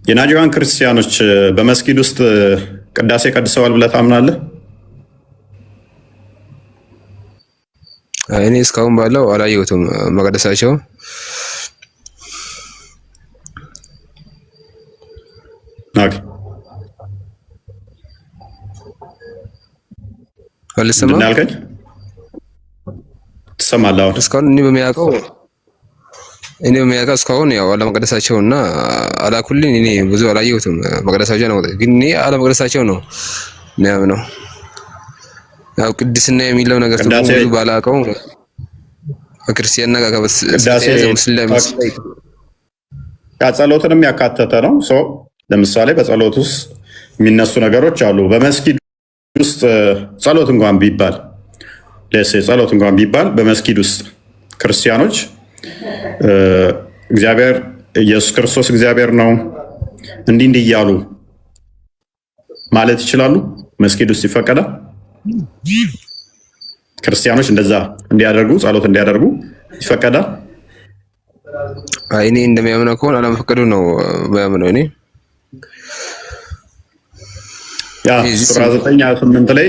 የናጂዋን ክርስቲያኖች በመስጊድ ውስጥ ቅዳሴ ቀድሰዋል ብለህ ታምናለህ? እኔ እስካሁን ባለው አላየሁትም መቀደሳቸው። ኦኬ አልሰማም ያልከኝ ትሰማለህ? አሁን እስካሁን እኔ በሚያውቀው እስካሁን ያው አለመቀደሳቸው እና አላኩልኝ እኔ ብዙ አላየሁትም መቀደሳቸው ነው። ግን እኔ አለመቀደሳቸው ነው ነው ያው ቅድስና የሚለው ነገር ብዙ ባላውቀው ክርስቲያንና ጋር ሙስሊም ጸሎትንም ያካተተ ነው። ለምሳሌ በጸሎት ውስጥ የሚነሱ ነገሮች አሉ። በመስጊድ ውስጥ ጸሎት እንኳን ቢባል በመስጊድ ውስጥ ክርስቲያኖች እግዚአብሔር ኢየሱስ ክርስቶስ እግዚአብሔር ነው እንዲህ እያሉ ማለት ይችላሉ። መስጊድ ውስጥ ይፈቀዳል። ክርስቲያኖች እንደዛ እንዲያደርጉ ጸሎት እንዲያደርጉ ይፈቀዳል። እኔ እንደሚያምነው ከሆነ አለመፈቀዱ ነው የሚያምነው። እኔ ሱራ 9:28 ላይ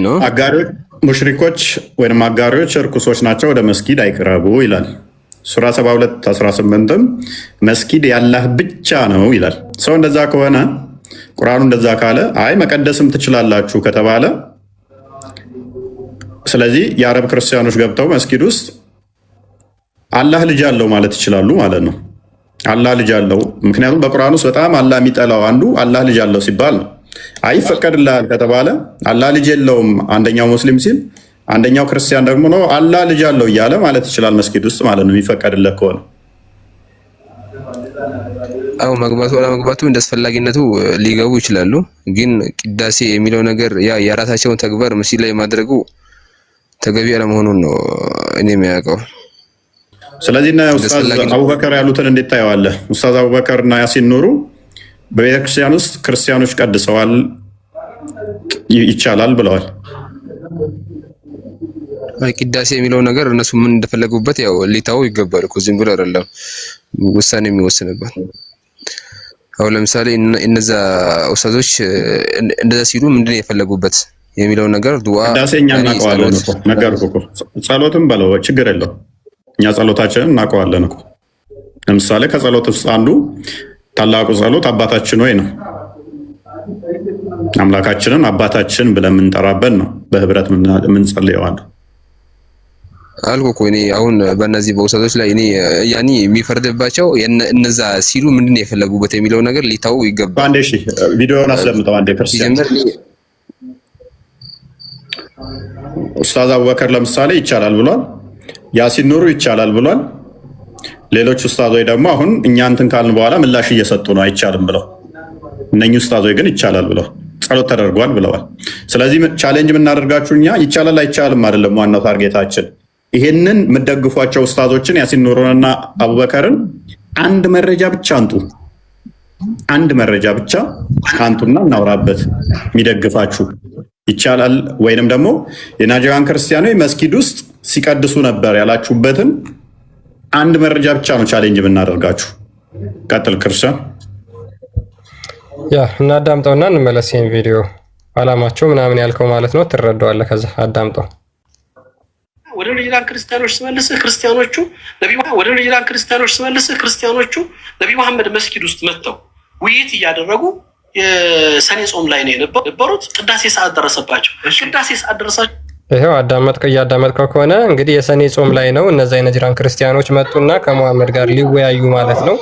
ነው አጋሪዎች ሙሽሪኮች ወይም አጋሪዎች እርኩሶች ናቸው፣ ወደ መስጊድ አይቅረቡ ይላል። ሱራ 72:18ም መስጊድ ያላህ ብቻ ነው ይላል። ሰው እንደዛ ከሆነ ቁርአኑ እንደዛ ካለ አይ መቀደስም ትችላላችሁ ከተባለ ስለዚህ የአረብ ክርስቲያኖች ገብተው መስጊድ ውስጥ አላህ ልጅ አለው ማለት ይችላሉ ማለት ነው። አላህ ልጅ አለው ምክንያቱም በቁርአን ውስጥ በጣም አላህ የሚጠላው አንዱ አላህ ልጅ አለው ሲባል ነው። አይፈቀድልሃል ከተባለ አላህ ልጅ የለውም አንደኛው ሙስሊም ሲል አንደኛው ክርስቲያን ደግሞ ነው አላህ ልጅ አለው እያለ ማለት ይችላል መስጊድ ውስጥ ማለት ነው የሚፈቀድለት ከሆነ። አው መግባቱ አለመግባቱ እንደአስፈላጊነቱ ሊገቡ ይችላሉ። ግን ቅዳሴ የሚለው ነገር ያ የራሳቸውን ተግባር መስጊድ ላይ ማድረጉ ተገቢ አለመሆኑን ነው እኔ የሚያውቀው። ስለዚህ እና ኡስታዝ አቡበከር ያሉትን እንዴት ታየዋለህ? ኡስታዝ አቡበከር እና ያሲን ኑሩ በቤተክርስቲያን ውስጥ ክርስቲያኖች ቀድሰዋል ይቻላል ብለዋል። ቅዳሴ የሚለው ነገር እነሱ ምን እንደፈለጉበት ያው ሊታው ይገባል እኮ ዝም ብሎ አይደለም ውሳኔ የሚወስንበት። አሁን ለምሳሌ እነዛ ኡስታዞች እንደዛ ሲሉ ምንድነው የፈለጉበት የሚለው ነገር ዱዓ ቅዳሴኛ እናውቀዋለን እኮ ነገርኩ እኮ ጸሎትም በለው ችግር የለው እኛ ጸሎታችንን እናውቀዋለን እኮ። ለምሳሌ ከጸሎት ውስጥ አንዱ ታላቁ ጸሎት አባታችን ወይ ነው። አምላካችንን አባታችን ብለን የምንጠራበት ነው። በህብረት የምንጸልየው አለ አልኩ እኮ እኔ አሁን በእነዚህ በኡስታዞች ላይ እኔ ያኒ የሚፈርድባቸው እነዛ ሲሉ ምንድነው የፈለጉበት የሚለው ነገር ሊታው ይገባል። አንዴ እሺ ቪዲዮውን አስለምጠው አንዴ ክርስቲያን ኡስታዝ አቡበከር ለምሳሌ ይቻላል ብሏል። ያሲን ኑሩ ይቻላል ብሏል። ሌሎች ኡስታዞች ደግሞ አሁን እኛ እንትን ካልን በኋላ ምላሽ እየሰጡ ነው አይቻልም ብለው። እነኚህ ኡስታዞች ግን ይቻላል ብለው ጸሎት ተደርጓል ብለዋል። ስለዚህ ቻሌንጅ የምናደርጋችሁ እኛ ይቻላል አይቻልም አይደለም ዋናው ታርጌታችን። ይሄንን የምትደግፏቸው ኡስታዞችን ያሲን ኑሩንና አቡበከርን አንድ መረጃ ብቻ አንጡ፣ አንድ መረጃ ብቻ አንጡና እናውራበት የሚደግፋችሁ ይቻላል ወይንም ደግሞ የናይጄሪያን ክርስቲያኖች መስጊድ ውስጥ ሲቀድሱ ነበር ያላችሁበትን አንድ መረጃ ብቻ ነው ቻሌንጅ የምናደርጋችሁ። ቀጥል ክርስቲያን። ያ እናዳምጠውና እንመለስ። ይሄን ቪዲዮ አላማቸው ምናምን ያልከው ማለት ነው ትረዳዋለህ። ከዛ አዳምጠው። ወደ ናይጄሪያን ክርስቲያኖች ስመልስህ ክርስቲያኖቹ ነብዩ መሐመድ መስጊድ ውስጥ መጥተው ውይይት እያደረጉ የሰኔ ጾም ላይ ነው የነበሩት። ቅዳሴ ሰዓት ደረሰባቸው። ቅዳሴ ሰዓት ደረሳቸው። ይሄው እያዳመጥከው ከሆነ እንግዲህ የሰኔ ጾም ላይ ነው እነዛ የናይጄሪያን ክርስቲያኖች መጡና ከመሐመድ ጋር ሊወያዩ ማለት ነው።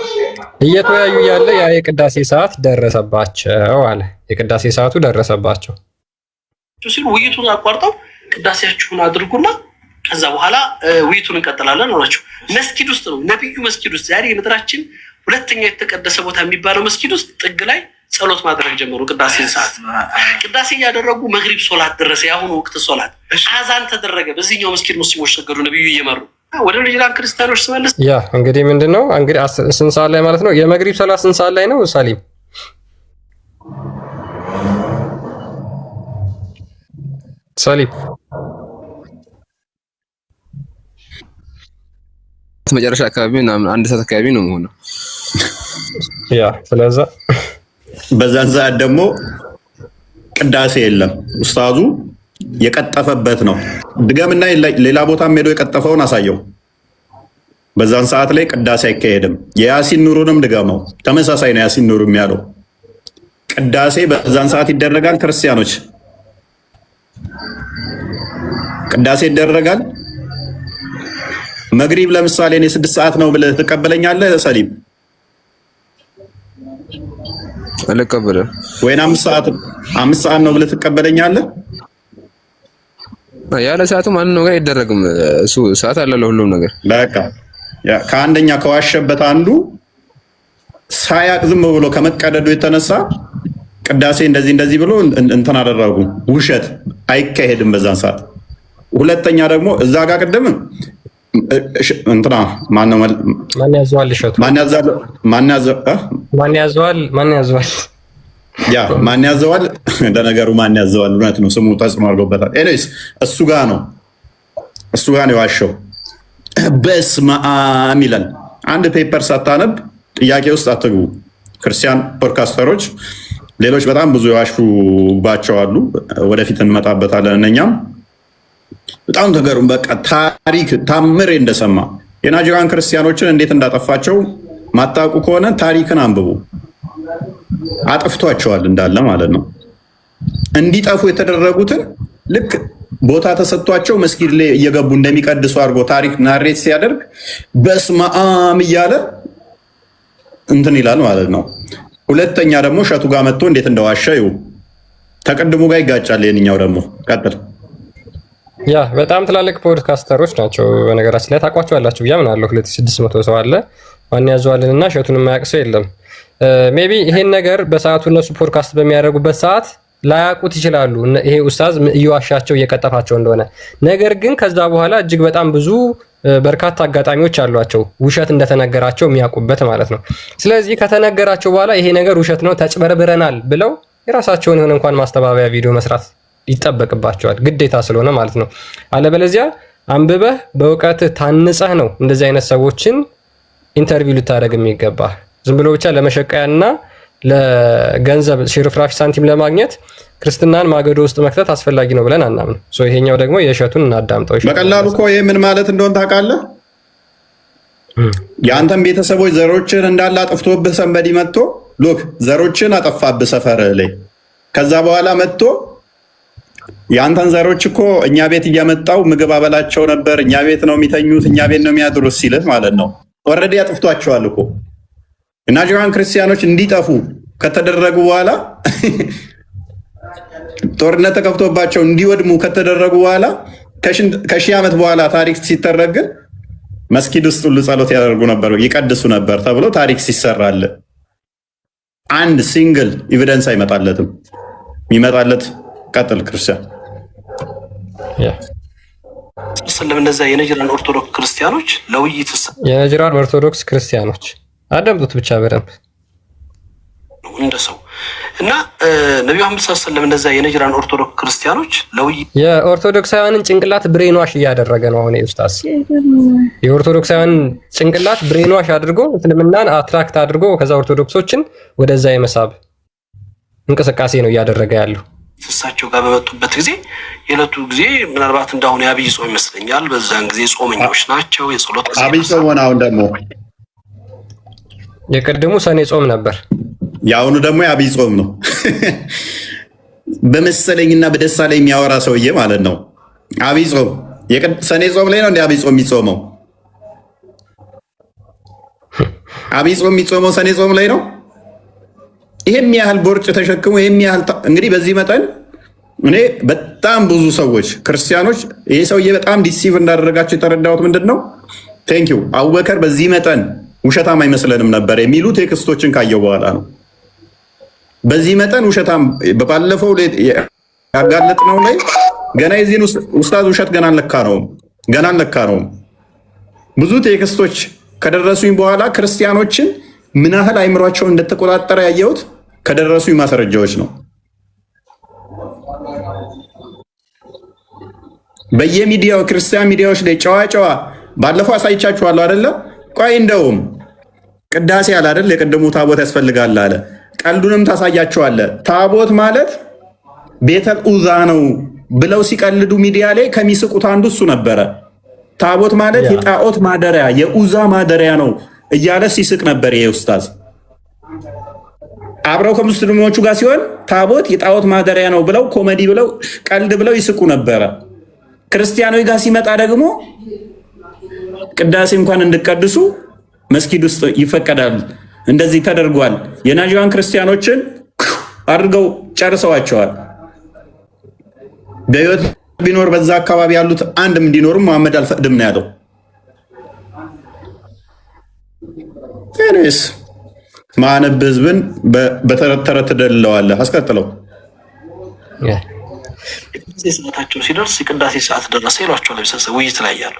እየተወያዩ ያለ ያ የቅዳሴ ሰዓት ደረሰባቸው አለ። የቅዳሴ ሰዓቱ ደረሰባቸው ሲሉ ውይይቱን አቋርጠው ቅዳሴያችሁን አድርጉና ከዛ በኋላ ውይይቱን እንቀጥላለን አሏቸው። መስጊድ ውስጥ ነው ነብዩ መስጊድ ውስጥ ዛሬ የምድራችን ሁለተኛ የተቀደሰ ቦታ የሚባለው መስጊድ ውስጥ ጥግ ላይ ጸሎት ማድረግ ጀመሩ። ቅዳሴን ሰዓት ቅዳሴ እያደረጉ መግሪብ ሶላት ደረሰ። የአሁኑ ወቅት ሶላት አዛን ተደረገ። በዚህኛው መስጊድ ሙስሊሞች ሰገዱ ነብዩ እየመሩ። ወደ ናይጄሪያን ክርስቲያኖች ስመልስ ያ እንግዲህ ምንድነው እንግዲህ ስንት ሰዓት ላይ ማለት ነው የመግሪብ ሶላት ስንት ሰዓት ላይ ነው ሳሊም? ሳሊም መጨረሻ አካባቢ ምናምን አንድ ሰዓት አካባቢ ነው የሚሆነው። ያ ስለዛ በዛን ሰዓት ደግሞ ቅዳሴ የለም። ኡስታዙ የቀጠፈበት ነው። ድገምና ሌላ ቦታም ሄዶ የቀጠፈውን አሳየው። በዛን ሰዓት ላይ ቅዳሴ አይካሄድም። የያሲን ኑሩንም ድገመው። ተመሳሳይ ነው ያሲን ኑሩ የሚያለው። ቅዳሴ በዛን ሰዓት ይደረጋል። ክርስቲያኖች ቅዳሴ ይደረጋል። መግሪብ ለምሳሌ እኔ 6 ሰዓት ነው ብለህ ትቀበለኛለህ ሰሊም? አልቀበለም። ወይን 5 ሰዓት ነው ብለህ ትቀበለኛለህ? ያለ ሰዓቱ ማን ነው ጋር አይደረግም። እሱ ሰዓት አለ ለሁሉም ነገር። በቃ ያ ከአንደኛ ከዋሸበት አንዱ ሳያቅ ዝም ብሎ ከመቀደዱ የተነሳ ቅዳሴ እንደዚህ ብሎ እንትን አደረጉ። ውሸት አይካሄድም በዛን ሰዓት። ሁለተኛ ደግሞ እዛ ጋር ቅድም እንትና ማን ያዘዋል? እሸቱ ማን ያዘዋል? ያ ማን ያዘዋል? ለነገሩ ማን ያዘዋል እውነት ነው፣ ስሙ ተጽዕኖ አድርጎበታል። ኤኒዌይስ እሱ ጋር ነው የዋሸው። በስመ አብ ይላል። አንድ ፔፐር ሳታነብ ጥያቄ ውስጥ አትግቡ። ክርስቲያን ፖድካስተሮች ሌሎች በጣም ብዙ የዋሹባቸው አሉ። ወደፊት እንመጣበታለን። እነኛም በጣም ተገሩም። በቃ ታሪክ ታምሬ እንደሰማ የናይጄሪያን ክርስቲያኖችን እንዴት እንዳጠፋቸው ማታውቁ ከሆነ ታሪክን አንብቡ። አጥፍቷቸዋል እንዳለ ማለት ነው። እንዲጠፉ የተደረጉትን ልክ ቦታ ተሰጥቷቸው መስጊድ ላይ እየገቡ እንደሚቀድሱ አድርጎ ታሪክ ናሬት ሲያደርግ በስመ አብ እያለ እንትን ይላል ማለት ነው። ሁለተኛ ደግሞ እሸቱ ጋር መጥቶ እንዴት እንደዋሸው ተቀድሞ ጋር ይጋጫል። የኛው ደግሞ ቀጥል። ያ በጣም ትላልቅ ፖድካስተሮች ናቸው በነገራችን ላይ ታውቋቸዋላችሁ ብዬ አምናለሁ። 2600 ሰው አለ ማን ያዘዋልንና እሸቱን የማያውቅ ሰው የለም። ሜቢ ይሄን ነገር በሰዓቱ እነሱ ፖድካስት በሚያደርጉበት ሰዓት ላያውቁት ይችላሉ፣ ይሄ ኡስታዝ እየዋሻቸው እየቀጠፋቸው እንደሆነ። ነገር ግን ከዛ በኋላ እጅግ በጣም ብዙ በርካታ አጋጣሚዎች አሏቸው ውሸት እንደተነገራቸው የሚያውቁበት ማለት ነው። ስለዚህ ከተነገራቸው በኋላ ይሄ ነገር ውሸት ነው ተጭበርብረናል ብለው የራሳቸውን የሆነ እንኳን ማስተባበያ ቪዲዮ መስራት ይጠበቅባቸዋል ግዴታ ስለሆነ ማለት ነው። አለበለዚያ አንብበህ በእውቀት ታንጸህ ነው እንደዚህ አይነት ሰዎችን ኢንተርቪው ልታደርግ የሚገባ። ዝም ብሎ ብቻ ለመሸቀያና ለገንዘብ ሽርፍራሽ ሳንቲም ለማግኘት ክርስትናን ማገዶ ውስጥ መክተት አስፈላጊ ነው ብለን አናምን። ይሄኛው ደግሞ የእሸቱን እናዳምጠው። በቀላሉ እኮ ይህ ምን ማለት እንደሆነ ታውቃለህ? የአንተን ቤተሰቦች ዘሮችን እንዳለ አጥፍቶብህ ሰንበዲ መጥቶ ሉክ ዘሮችን አጠፋብህ ሰፈርህ ላይ። ከዛ በኋላ መጥቶ የአንተን ዘሮች እኮ እኛ ቤት እያመጣው ምግብ አበላቸው ነበር፣ እኛ ቤት ነው የሚተኙት፣ እኛ ቤት ነው የሚያድሩት ሲልህ ማለት ነው። ኦልሬዲ አጥፍቷቸዋል እኮ። ናጅራን ክርስቲያኖች እንዲጠፉ ከተደረጉ በኋላ ጦርነት ተከፍቶባቸው እንዲወድሙ ከተደረጉ በኋላ ከሺህ ዓመት በኋላ ታሪክ ሲተረክ ግን መስጊድ ውስጥ ሁሉ ጸሎት ያደርጉ ነበር፣ ይቀድሱ ነበር ተብሎ ታሪክ ሲሰራል አንድ ሲንግል ኤቪደንስ አይመጣለትም። የሚመጣለት ቀጥል ክርስቲያን ስለም እንደዛ የነጅራን ኦርቶዶክስ ክርስቲያኖች ለውይይት የነጅራን ኦርቶዶክስ ክርስቲያኖች አዳምጡት ብቻ በደንብ እንደሰው እና ነብዩ መሐመድ ሰለላሁ ዐለይሂ ወሰለም እንደዛ የነጅራን ኦርቶዶክስ ክርስቲያኖች ለውይይት የኦርቶዶክሳውያንን ጭንቅላት ብሬንዋሽ እያደረገ ነው አሁን ኡስታዝ። የኦርቶዶክሳውያንን ጭንቅላት ብሬንዋሽ አድርጎ እስልምናን አትራክት አድርጎ ከዛ ኦርቶዶክሶችን ወደዛ የመሳብ እንቅስቃሴ ነው እያደረገ ያለው። እሳቸው ጋር በመጡበት ጊዜ የዕለቱ ጊዜ ምናልባት እንዳሁን የአብይ ጾም ይመስለኛል። በዛን ጊዜ ጾመኞች ናቸው። የጸሎት ጊዜ አብይ ጾም ነው። አሁን ደግሞ የቀድሞ ሰኔ ጾም ነበር። የአሁኑ ደግሞ የአብይ ጾም ነው። በመሰለኝና በደስታ ላይ የሚያወራ ሰውዬ ማለት ነው። አብይ ጾም ሰኔ ጾም ላይ ነው እንደ አብይ ጾም የሚጾመው። አብይ ጾም የሚጾመው ሰኔ ጾም ላይ ነው። ይሄም ያህል ቦርጭ ተሸክሞ ይሄም ያህል እንግዲህ በዚህ መጠን እኔ በጣም ብዙ ሰዎች ክርስቲያኖች ይሄ ሰውዬ በጣም ዲሲቭ እንዳደረጋቸው የተረዳሁት ምንድን ነው ቴንኪው አቡበከር በዚህ መጠን ውሸታም አይመስለንም ነበር የሚሉ ቴክስቶችን ካየው በኋላ ነው። በዚህ መጠን ውሸታም በባለፈው ያጋለጥነው ላይ ገና የዚህን ኡስታዝ ውሸት ገና አልለካ ነው። ብዙ ቴክስቶች ከደረሱኝ በኋላ ክርስቲያኖችን ምን ያህል አይምሯቸውን እንደተቆጣጠረ ያየሁት ከደረሱኝ ማስረጃዎች ነው። በየሚዲያው ክርስቲያን ሚዲያዎች ላይ ጨዋ ባለፈው አሳይቻችኋለሁ አይደለ? ቆይ እንደውም ቅዳሴ አለ አይደል? የቀደሙ ታቦት ያስፈልጋል አለ። ቀልዱንም ታሳያቸዋለ። ታቦት ማለት ቤተል ኡዛ ነው ብለው ሲቀልዱ ሚዲያ ላይ ከሚስቁት አንዱ እሱ ነበረ። ታቦት ማለት የጣዖት ማደሪያ የኡዛ ማደሪያ ነው እያለ ሲስቅ ነበር። ይሄ ኡስታዝ አብረው ከሙስሊሞቹ ጋር ሲሆን ታቦት የጣዖት ማደሪያ ነው ብለው ኮሜዲ ብለው ቀልድ ብለው ይስቁ ነበረ። ክርስቲያኖች ጋር ሲመጣ ደግሞ ቅዳሴ እንኳን እንድቀድሱ መስጊድ ውስጥ ይፈቀዳል፣ እንደዚህ ተደርጓል። የናጅራን ክርስቲያኖችን አድርገው ጨርሰዋቸዋል። በህይወት ቢኖር በዛ አካባቢ ያሉት አንድም እንዲኖሩ መሐመድ አልፈቅድም ነው ያለው። ማነብ ህዝብን በተረት ተረት ትደልለዋለህ። አስቀጥለው። ሰዓታቸው ሲደርስ የቅዳሴ ሰዓት ደረሰ ይሏቸዋል። ለምሳሌ ውይይት ላይ ያሉ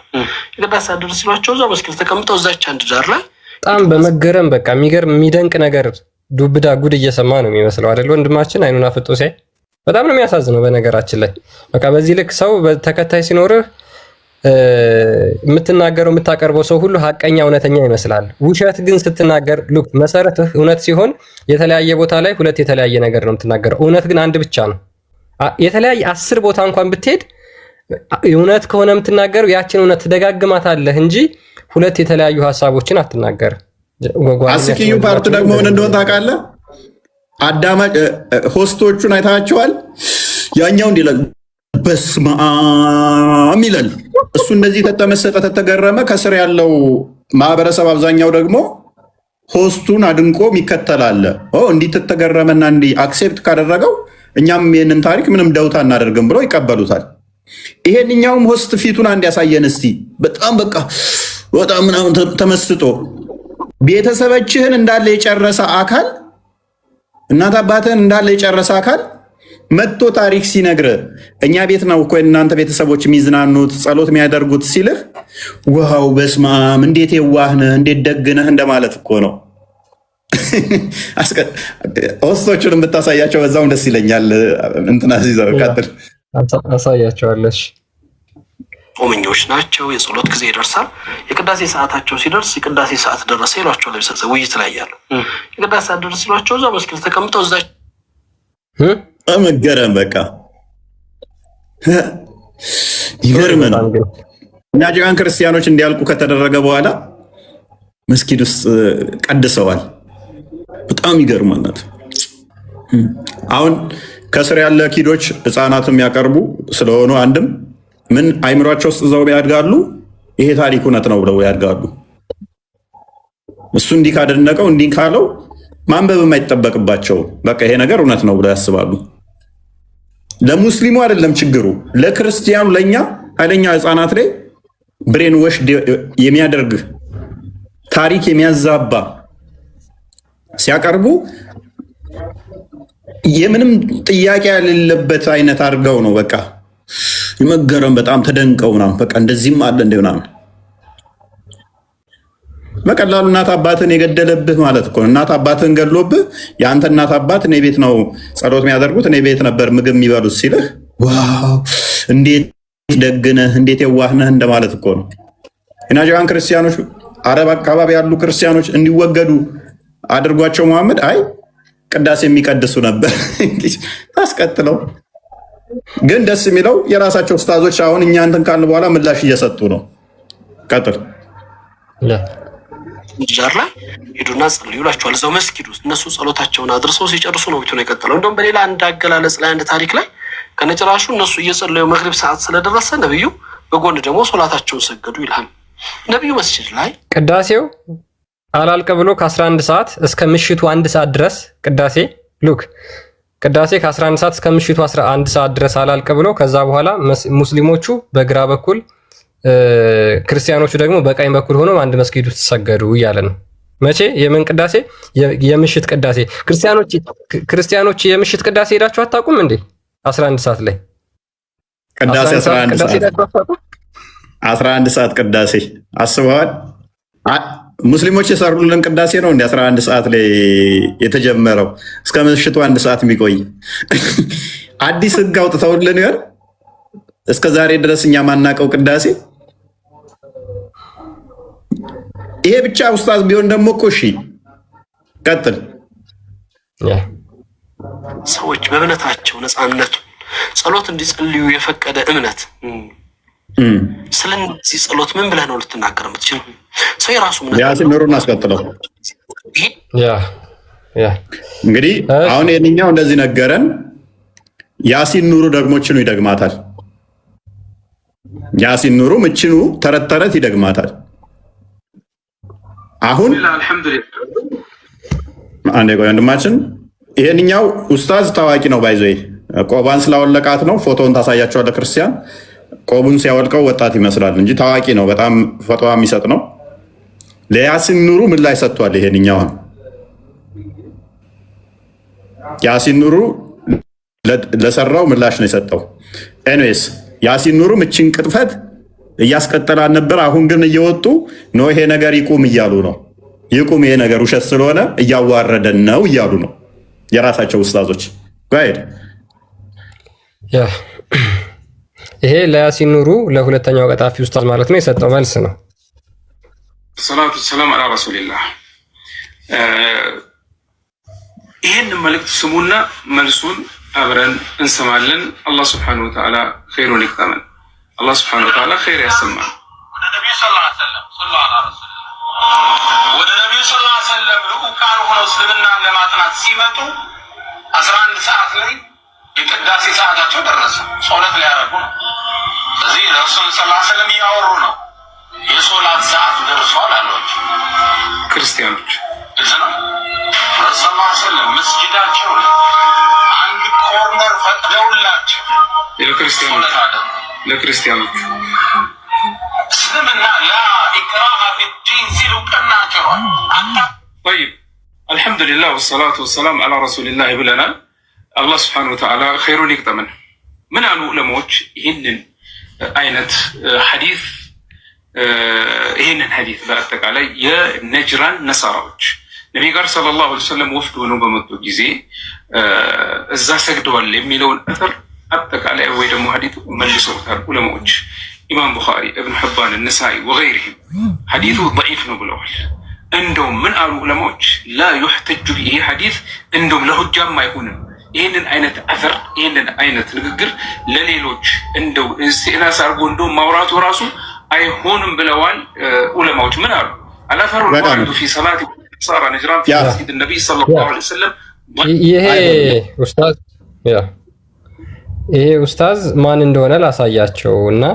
የቅዳሴ ሰዓት ደረሰ ይሏቸው እዛው መስጊድ ተቀምጠው እዛች አንድ ዳር ላይ በጣም በመገረም በቃ የሚገርም የሚደንቅ ነገር ዱብዳ ጉድ እየሰማ ነው የሚመስለው አይደል? ወንድማችን አይኑን አፍጦ ሲያይ በጣም ነው የሚያሳዝነው። በነገራችን ላይ በቃ በዚህ ልክ ሰው ተከታይ ሲኖርህ የምትናገረው የምታቀርበው ሰው ሁሉ ሀቀኛ እውነተኛ ይመስላል። ውሸት ግን ስትናገር ሉክ መሰረትህ እውነት ሲሆን የተለያየ ቦታ ላይ ሁለት የተለያየ ነገር ነው የምትናገረው። እውነት ግን አንድ ብቻ ነው። የተለያየ 10 ቦታ እንኳን ብትሄድ እውነት ከሆነ የምትናገረው ያችን እውነት ትደጋግማታለህ እንጂ ሁለት የተለያዩ ሀሳቦችን አትናገር። አስቂዩ ፓርት ደግሞ ምን እንደሆነ ታውቃለህ? አዳማጭ ሆስቶቹን አይታቸዋል። ያኛው እንዲህ ይላል በስመ አብ ይላል። እሱ እንደዚህ ተተመሰጠ ተተገረመ። ከስር ያለው ማህበረሰብ አብዛኛው ደግሞ ሆስቱን አድንቆ ይከተላል። እንዲህ ተተገረመና እንዲህ አክሴፕት ካደረገው እኛም ይህንን ታሪክ ምንም ደውታ እናደርግም ብለው ይቀበሉታል። ይሄንኛውም ሆስት ፊቱን አንድ ያሳየን እስቲ። በጣም በቃ በጣም ምናምን ተመስጦ ቤተሰቦችህን እንዳለ የጨረሰ አካል እናት አባትህን እንዳለ የጨረሰ አካል መጥቶ ታሪክ ሲነግር እኛ ቤት ነው እኮ እናንተ ቤተሰቦች የሚዝናኑት ጸሎት የሚያደርጉት ሲልህ ዋው በስመ አብ እንዴት የዋህነህ እንዴት ደግነህ እንደማለት እኮ ነው። ሆስቶቹን የምታሳያቸው በዛውም ደስ ይለኛል። እንትና ሲዘው ቀጥል አሳያቸዋለሽ። ጾመኞች ናቸው። የጸሎት ጊዜ ይደርሳል። የቅዳሴ ሰዓታቸው ሲደርስ የቅዳሴ ሰዓት ደረሰ ይሏቸው። ለምሳሌ ውይይት ላይ ያለው የቅዳሴ ሰዓት ደረሰ ይሏቸው። እዛ መስጊድ ተቀምጠው እዛ መገረም በቃ ይገርመን። እኛ ጅጋን ክርስቲያኖች እንዲያልቁ ከተደረገ በኋላ መስጊድ ውስጥ ቀድሰዋል። በጣም ይገርመናል። አሁን ከስር ያለ ኪዶች ህፃናት የሚያቀርቡ ስለሆኑ አንድም ምን አይምሯቸው ውስጥ እዛው ያድጋሉ። ይሄ ታሪክ እውነት ነው ብለው ያድጋሉ። እሱ እንዲህ ካደነቀው እንዲህ ካለው ማንበብ የማይጠበቅባቸው በቃ ይሄ ነገር እውነት ነው ብለው ያስባሉ። ለሙስሊሙ አይደለም ችግሩ፣ ለክርስቲያኑ ለኛ ኃይለኛ ህፃናት ላይ ብሬን ወሽ የሚያደርግ ታሪክ የሚያዛባ ሲያቀርቡ የምንም ጥያቄ ያሌለበት አይነት አድርገው ነው በቃ የመገረም በጣም ተደንቀው ምናምን በቃ እንደዚህም አለ እንደ ምናምን በቀላሉ እናት አባትን የገደለብህ ማለት እኮ እናት አባትን ገድሎብህ የአንተ እናት አባት እኔ ቤት ነው ጸሎት የሚያደርጉት እኔ ቤት ነበር ምግብ የሚበሉት ሲልህ ዋው እንዴት ደግነህ እንዴት የዋህነህ እንደማለት እኮ ነው። የናጅራን ክርስቲያኖች አረብ አካባቢ ያሉ ክርስቲያኖች እንዲወገዱ አድርጓቸው መሐመድ አይ ቅዳሴ የሚቀድሱ ነበር አስቀጥለው። ግን ደስ የሚለው የራሳቸው ኡስታዞች አሁን እኛ እንትን ካልን በኋላ ምላሽ እየሰጡ ነው። ቀጥል ጃር ላይ ሄዱና ጸልዩ ይሏቸዋል። እዛው መስጊድ ውስጥ እነሱ ጸሎታቸውን አድርሰው ሲጨርሱ ነው ቤቱን የቀጠለው። እንደውም በሌላ አንድ አገላለጽ ላይ አንድ ታሪክ ላይ ከነጭራሹ እነሱ እየጸለዩ መግሪብ ሰዓት ስለደረሰ ነብዩ በጎን ደግሞ ሶላታቸውን ሰገዱ ይላል። ነብዩ መስጊድ ላይ ቅዳሴው አላልቀ ብሎ ከ11 ሰዓት እስከ ምሽቱ 1 ሰዓት ድረስ ቅዳሴ ሉክ ቅዳሴ ከ11 ሰዓት እስከ ምሽቱ 11 ሰዓት ድረስ አላልቀ ብሎ ከዛ በኋላ ሙስሊሞቹ በግራ በኩል ክርስቲያኖቹ ደግሞ በቀኝ በኩል ሆነው አንድ መስጊድ ውስጥ ሰገዱ እያለ ነው። መቼ የምን ቅዳሴ? የምሽት ቅዳሴ። ክርስቲያኖች የምሽት ቅዳሴ ሄዳችሁ አታውቁም እንዴ? 11 ሰዓት ላይ ቅዳሴ 11 ሰዓት ቅዳሴ አስበዋል። ሙስሊሞች የሰሩልን ቅዳሴ ነው እንደ 11 ሰዓት ላይ የተጀመረው እስከ ምሽቱ 1 ሰዓት የሚቆይ አዲስ ህግ አውጥተውልን ይሆን? እስከ ዛሬ ድረስ እኛ ማናቀው ቅዳሴ። ይሄ ብቻ ኡስታዝ ቢሆን ደግሞ እኮ እሺ ቀጥል። ሰዎች በእምነታቸው ነፃነቱ ጸሎት እንዲጸልዩ የፈቀደ እምነት ስለዚህ ጸሎት ምን ብለህ ነው ልትናገር የምትችል? ሰው የራሱ እምነት ያሲን ኑሩን አስቀጥለው። እንግዲህ አሁን የኛው እንደዚህ ነገረን። ያሲን ኑሩ ደግሞ እችኑ ይደግማታል። ያሲን ኑሩ ምችኑ ተረት ተረት ይደግማታል። አሁን አንዴ ቆይ ወንድማችን፣ ይሄንኛው ኡስታዝ ታዋቂ ነው ባይዞ ቆባን ስላወለቃት ነው። ፎቶውን ታሳያቸዋለህ ክርስቲያን። ቆቡን ሲያወልቀው ወጣት ይመስላል እንጂ ታዋቂ ነው። በጣም ፈትዋ የሚሰጥ ነው። ለያሲን ኑሩ ምን ላይ ሰጥቷል? ይሄንኛው ያሲን ኑሩ ለሰራው ምላሽ ነው የሰጠው። ኤኒዌይስ ያሲን ኑሩ ምችን ቅጥፈት እያስቀጠላን ነበር። አሁን ግን እየወጡ ነው ይሄ ነገር ይቁም እያሉ ነው። ይቁም ይሄ ነገር ውሸት ስለሆነ እያዋረደን ነው እያሉ ነው የራሳቸው ኡስታዞች። ጋይድ ይሄ ለያሲን ኑሩ ለሁለተኛው ቀጣፊ ኡስታዝ ማለት ነው የሰጠው መልስ ነው። ሰላቱ ሰላም አላ ረሱሊላህ። ይህን መልእክት ስሙና መልሱን አብረን እንሰማለን። አላህ ስብሐነሁ ወተዓላ ኸይሩን ይቅጠመን። አላህ ስብሐነሁ ወተዓላ ኸይር ያሰማን። ወደ ነቢዩ ሰለላሁ ዐለይሂ ወሰለም ልዑካን ሆነው እስልምናን ለማጥናት ሲመጡ 11 ሰዓት ላይ የቅዳሴ ሰዓታቸው ደረሰ። ሶላት ሊያረጉ ነው። ስለዚህ ረሱል ሰለላሁ ዐለይሂ ወሰለም እያወሩ ነው። የሶላት ሰዓት ደርሷል አሏቸው ክርስቲያኖች። እዚህ ነው ረሱል ሰለላሁ ዐለይሂ ወሰለም መስጊዳቸው ላይ አንድ ኮርነር ፈቅደውላቸው ለክርስቲያኖች እስልምና ላ ኢክራሃ ፊዲን ሲሉ ቀናቸዋል። طيب الحمد لله والصلاة والسلام على رسول الله ብለናል። አላህ ስብሐነሁ ወተዓላ ኸይሩን ይቅጠመን። ምን አሉ ዑለማዎች ይህንን አይነት ሐዲስ በአጠቃላይ የነጅራን ነሳራዎች ነቢ ጋር ሰለላሁ ዐለይሂ ወሰለም ወፍድ ሆነው በመጡ ጊዜ እዛ ሰግደዋል የሚለውን አተር አጠቃላይ ወይ ደግሞ ሐዲሱ መልሰውታል ዑለማዎች። ኢማም ቡኻሪ፣ እብን ሕባን፣ ነሳኢ ወገይሪሂም ሐዲሱ ደዒፍ ነው ብለዋል። እንደውም ምን አሉ ዑለማዎች ላ ዩሕተጁ ቢሂ ሐዲስ እንደውም ለሁጃም አይሆንም። ይህንን አይነት አተር ይህንን አይነት ንግግር ለሌሎች እንደው ኢስቲእናስ አድርጎ እንደው ማውራቱ ራሱ አይሆንም ብለዋል ዑለማዎች። ምን አሉ አላፈሩ ዋሪዱ ፊ ሰላት ሳራ ነጅራን ፊ መስጂድ ነቢይ ሰለላሁ ዐለይሂ ወሰለም። ይሄ ኡስታዝ ማን እንደሆነ ላሳያቸው እና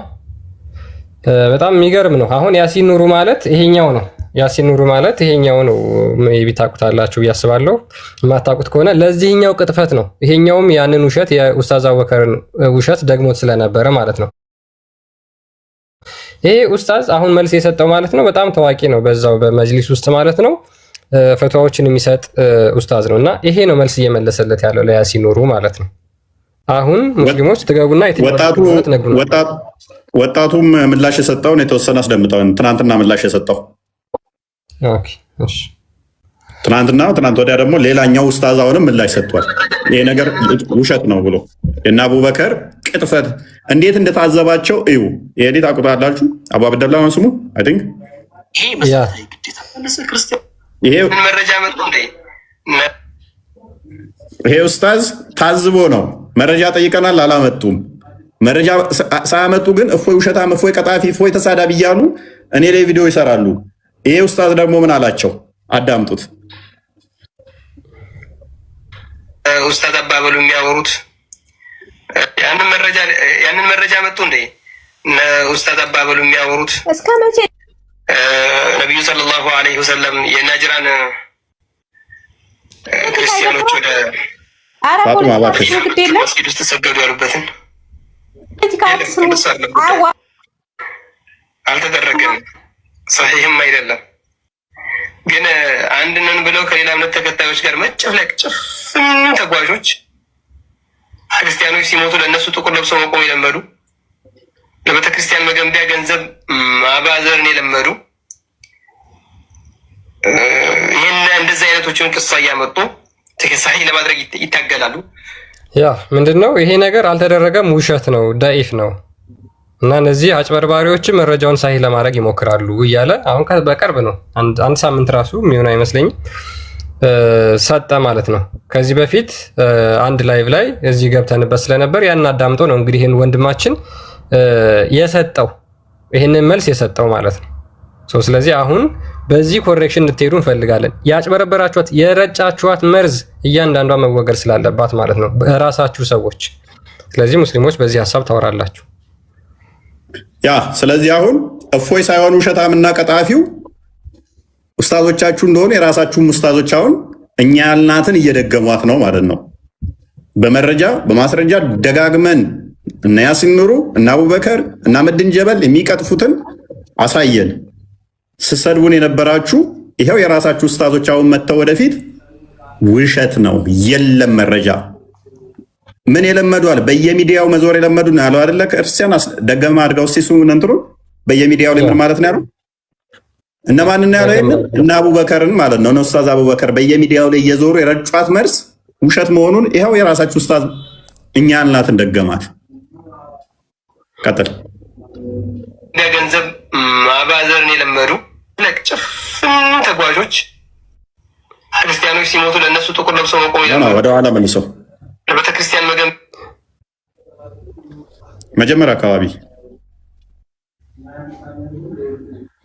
በጣም የሚገርም ነው። አሁን ያሲን ኑሩ ማለት ይሄኛው ነው። ያሲን ኑሩ ማለት ይሄኛው ነው። ሜቢ ታውቁታላችሁ ብዬ አስባለሁ። የማታውቁት ከሆነ ለዚህኛው ቅጥፈት ነው። ይሄኛውም ያንን ውሸት የኡስታዝ አቡበከርን ውሸት ደግሞት ስለነበረ ማለት ነው። ይሄ ኡስታዝ አሁን መልስ የሰጠው ማለት ነው በጣም ታዋቂ ነው በዛው በመጅሊስ ውስጥ ማለት ነው። ፈትዋዎችን የሚሰጥ ኡስታዝ ነው እና ይሄ ነው መልስ እየመለሰለት ያለው ለያሲን ኑሩ ማለት ነው። አሁን ሙስሊሞች ትገቡና ወጣቱም ምላሽ የሰጠውን የተወሰነ አስደምጠውን ትናንትና ምላሽ የሰጠው ትናንት ወዲያ ደግሞ ሌላኛው ኡስታዝ አሁንም ምላሽ ሰጥቷል። ይሄ ነገር ውሸት ነው ብሎ እና አቡበከር ቅጥፈት እንዴት እንደታዘባቸው እዩ። ይሄ ታውቁታላችሁ። አቡ አብደላ ነው ስሙ አይ ቲንክ ይሄ ኡስታዝ ታዝቦ ነው። መረጃ ጠይቀናል አላመጡም። መረጃ ሳያመጡ ግን እፎይ ውሸታም፣ እፎይ ቀጣፊ፣ እፎይ ተሳዳቢ እያሉ እኔ ላይ ቪዲዮ ይሰራሉ። ይሄ ኡስታዝ ደግሞ ምን አላቸው? አዳምጡት። ኡስታዝ አባበሉ የሚያወሩት ያንን መረጃ መጡ እንዴ? ኡስታዝ አባበሉ የሚያወሩት እስከ መቼ ነብዩ ሰለላሁ ዐለይሂ ወሰለም የናጅራን ክርስቲያኖች ወደ ፋጡማ እባክሽ መስጊድ ውስጥ ተሰገዱ ያሉበትን አልተደረገም፣ ሰሒህም አይደለም። ግን አንድነን ብለው ከሌላ እምነት ተከታዮች ጋር መጨፍለቅ ጭፍን ተጓዦች ክርስቲያኖች ሲሞቱ ለእነሱ ጥቁር ለብሰው መቆም የለመዱ፣ ለቤተክርስቲያን መገንቢያ ገንዘብ ማባዘርን የለመዱ ይህን እንደዚህ አይነቶችን ቅሳ እያመጡ ሳሒህ ለማድረግ ይታገላሉ። ያ ምንድነው ይሄ ነገር አልተደረገም፣ ውሸት ነው፣ ዳኢፍ ነው እና እነዚህ አጭበርባሪዎችም መረጃውን ሳሒህ ለማድረግ ይሞክራሉ እያለ አሁን በቅርብ ነው አንድ ሳምንት ራሱ የሚሆን አይመስለኝም ሰጠ ማለት ነው። ከዚህ በፊት አንድ ላይቭ ላይ እዚህ ገብተንበት ስለነበር ያን አዳምጦ ነው እንግዲህ ይህን ወንድማችን የሰጠው ይህንን መልስ የሰጠው ማለት ነው። ስለዚህ አሁን በዚህ ኮሬክሽን እንድትሄዱ እንፈልጋለን። ያጭበረበራችኋት የረጫችኋት መርዝ እያንዳንዷ መወገድ ስላለባት ማለት ነው በራሳችሁ ሰዎች። ስለዚህ ሙስሊሞች በዚህ ሀሳብ ታወራላችሁ። ያ ስለዚህ አሁን እፎይ ሳይሆን ውሸታምና ቀጣፊው ኡስታዞቻችሁ እንደሆነ የራሳችሁም ኡስታዞች አሁን እኛ ያልናትን እየደገሟት ነው ማለት ነው። በመረጃ በማስረጃ ደጋግመን እነ ያሲን ኑሩ እና አቡበከር እና መድን ጀበል የሚቀጥፉትን አሳየን። ስሰድቡን የነበራችሁ ይኸው የራሳችሁ ኡስታዞች አሁን መጥተው ወደፊት ውሸት ነው የለም መረጃ ምን የለመዷል በየሚዲያው መዞር የለመዱ ነው ያለው አይደለ? ክርስቲያን ደገማ አድርገው እስቲ እሱ እንትሩ በየሚዲያው ላይ ምን ማለት ነው ያለው? እነማን ነው ያለው? እና አቡበከርን ማለት ነው። ኡስታዝ አቡበከር በየሚዲያው ላይ እየዞሩ የረጯት መርስ ውሸት መሆኑን ይኸው የራሳችሁ ኡስታዝ እኛ ያልናትን ደገማት። ቀጥል። ገንዘብ ማባዘርን የለመዱ ጭፍን ተጓዦች ክርስቲያኖች ሲሞቱ ለእነሱ ጥቁር ለብሰው መቆም የለመዱ ወደኋላ መልሰው ለቤተክርስቲያን መጀመሪያ አካባቢ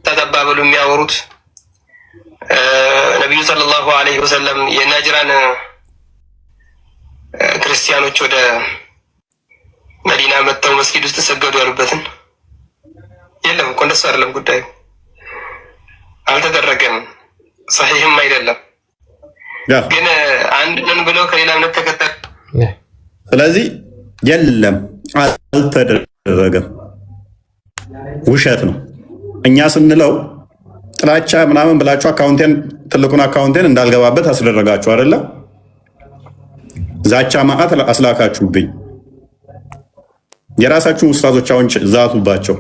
ተጠባበሉ የሚያወሩት ነቢዩ ሰለላሁ ዐለይሂ ወሰለም የናጅራን ክርስቲያኖች ወደ መዲና መጥተው መስጊድ ውስጥ ተሰገዱ ያሉበትን የለም እኮ እንደሱ አይደለም ጉዳዩ። አልተደረገም፣ ሰሒህም አይደለም። ግን አንድ ነን ብለው ከሌላ እምነት ተከታይ ስለዚህ የለም አልተደረገም፣ ውሸት ነው። እኛ ስንለው ጥላቻ ምናምን ብላችሁ አካውንቴን ትልቁን አካውንቴን እንዳልገባበት አስደረጋችሁ አይደለ? ዛቻ ማዕት አስላካችሁብኝ። የራሳችሁን ኡስታዞች አሁን ዛቱባቸው።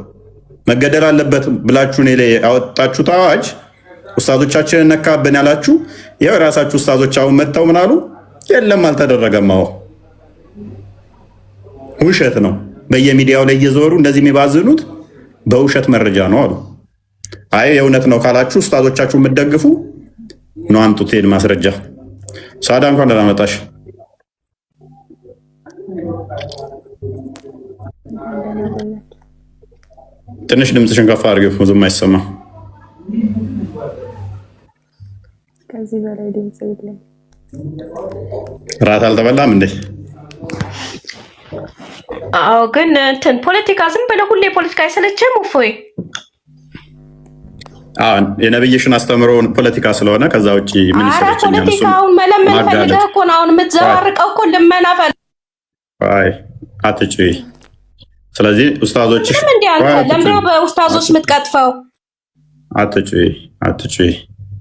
መገደል አለበት ብላችሁ እኔ ላይ ያወጣችሁት አዋጅ ኡስታዞቻችንን ነካብን ያላችሁ ያው የራሳችሁ ኡስታዞች አሁን መጥተው ምን አሉ? የለም አልተደረገም። አዎ ውሸት ነው። በየሚዲያው ላይ እየዞሩ እንደዚህ የሚባዝኑት በውሸት መረጃ ነው አሉ። አይ የእውነት ነው ካላችሁ ኡስታዞቻችሁ የምትደግፉ ነው አምጡት ይሄን ማስረጃ። ሳዳ እንኳን ደህና መጣሽ። ትንሽ ድምፅሽን ከፍ አድርጊው፣ ብዙም አይሰማም። ከዚህ በላይ ድምፅ የለም። ራት አልተበላም እንዴ? አዎ፣ ግን እንትን ፖለቲካ ዝም ብለህ ሁሌ ፖለቲካ አይሰለችህም? እፎይ የነብይሽን አስተምሮ ፖለቲካ ስለሆነ ከዛ ውጭ ምን ይሰለችኛል? ፖለቲካውን መለመን ፈልገህ እኮ ነው አሁን የምትዘባርቀው እኮ ልመና ፈልገህ። አይ አትጭይ። ስለዚህ ኡስታዞችሽ ለምንድነው በኡስታዞች የምትቀጥፈው? አትጭይ።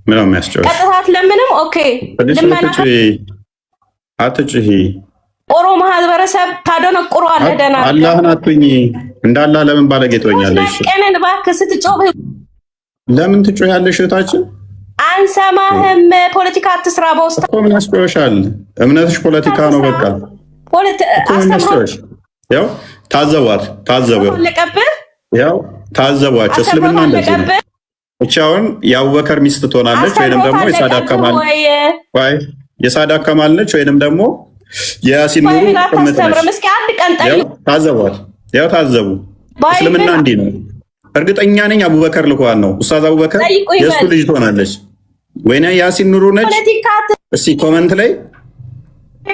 ምን ነው የሚያስጨው? ቀጥታት ለምንም ኦኬ። ልመና አትጭይ። ኦሮ ማህበረሰብ ታደነቁረዋለህ። ደህና አላህን አትሁኝ። እንዳላ ለምን ባለጌ ትሆኛለሽ? ቀነን እባክህ ስትጮህ ለምን ትጮያለሽ? እህታችን አንሰማህም። ፖለቲካ አትስራ። በውስጥ እኮ ምን ያስጨውሻል? እምነትሽ ፖለቲካ ነው። በቃ ያው ታዘቧቸው። እስልምና እንደዚህ ነው። ብቻውን የአቡበከር ሚስት ትሆናለች ወይንም ደግሞ የሳዳ ከማል ነች ወይንም ደግሞ የያሲን ኑሩ ቅምጥ ነች። ታዘቡ። እስልምና እንዲህ ነው። እርግጠኛ ነኝ አቡበከር ልኳን ነው። ኡስታዝ አቡበከር የእሱ ልጅ ትሆናለች ወይና ያሲን ኑሩ ነች። እስቲ ኮመንት ላይ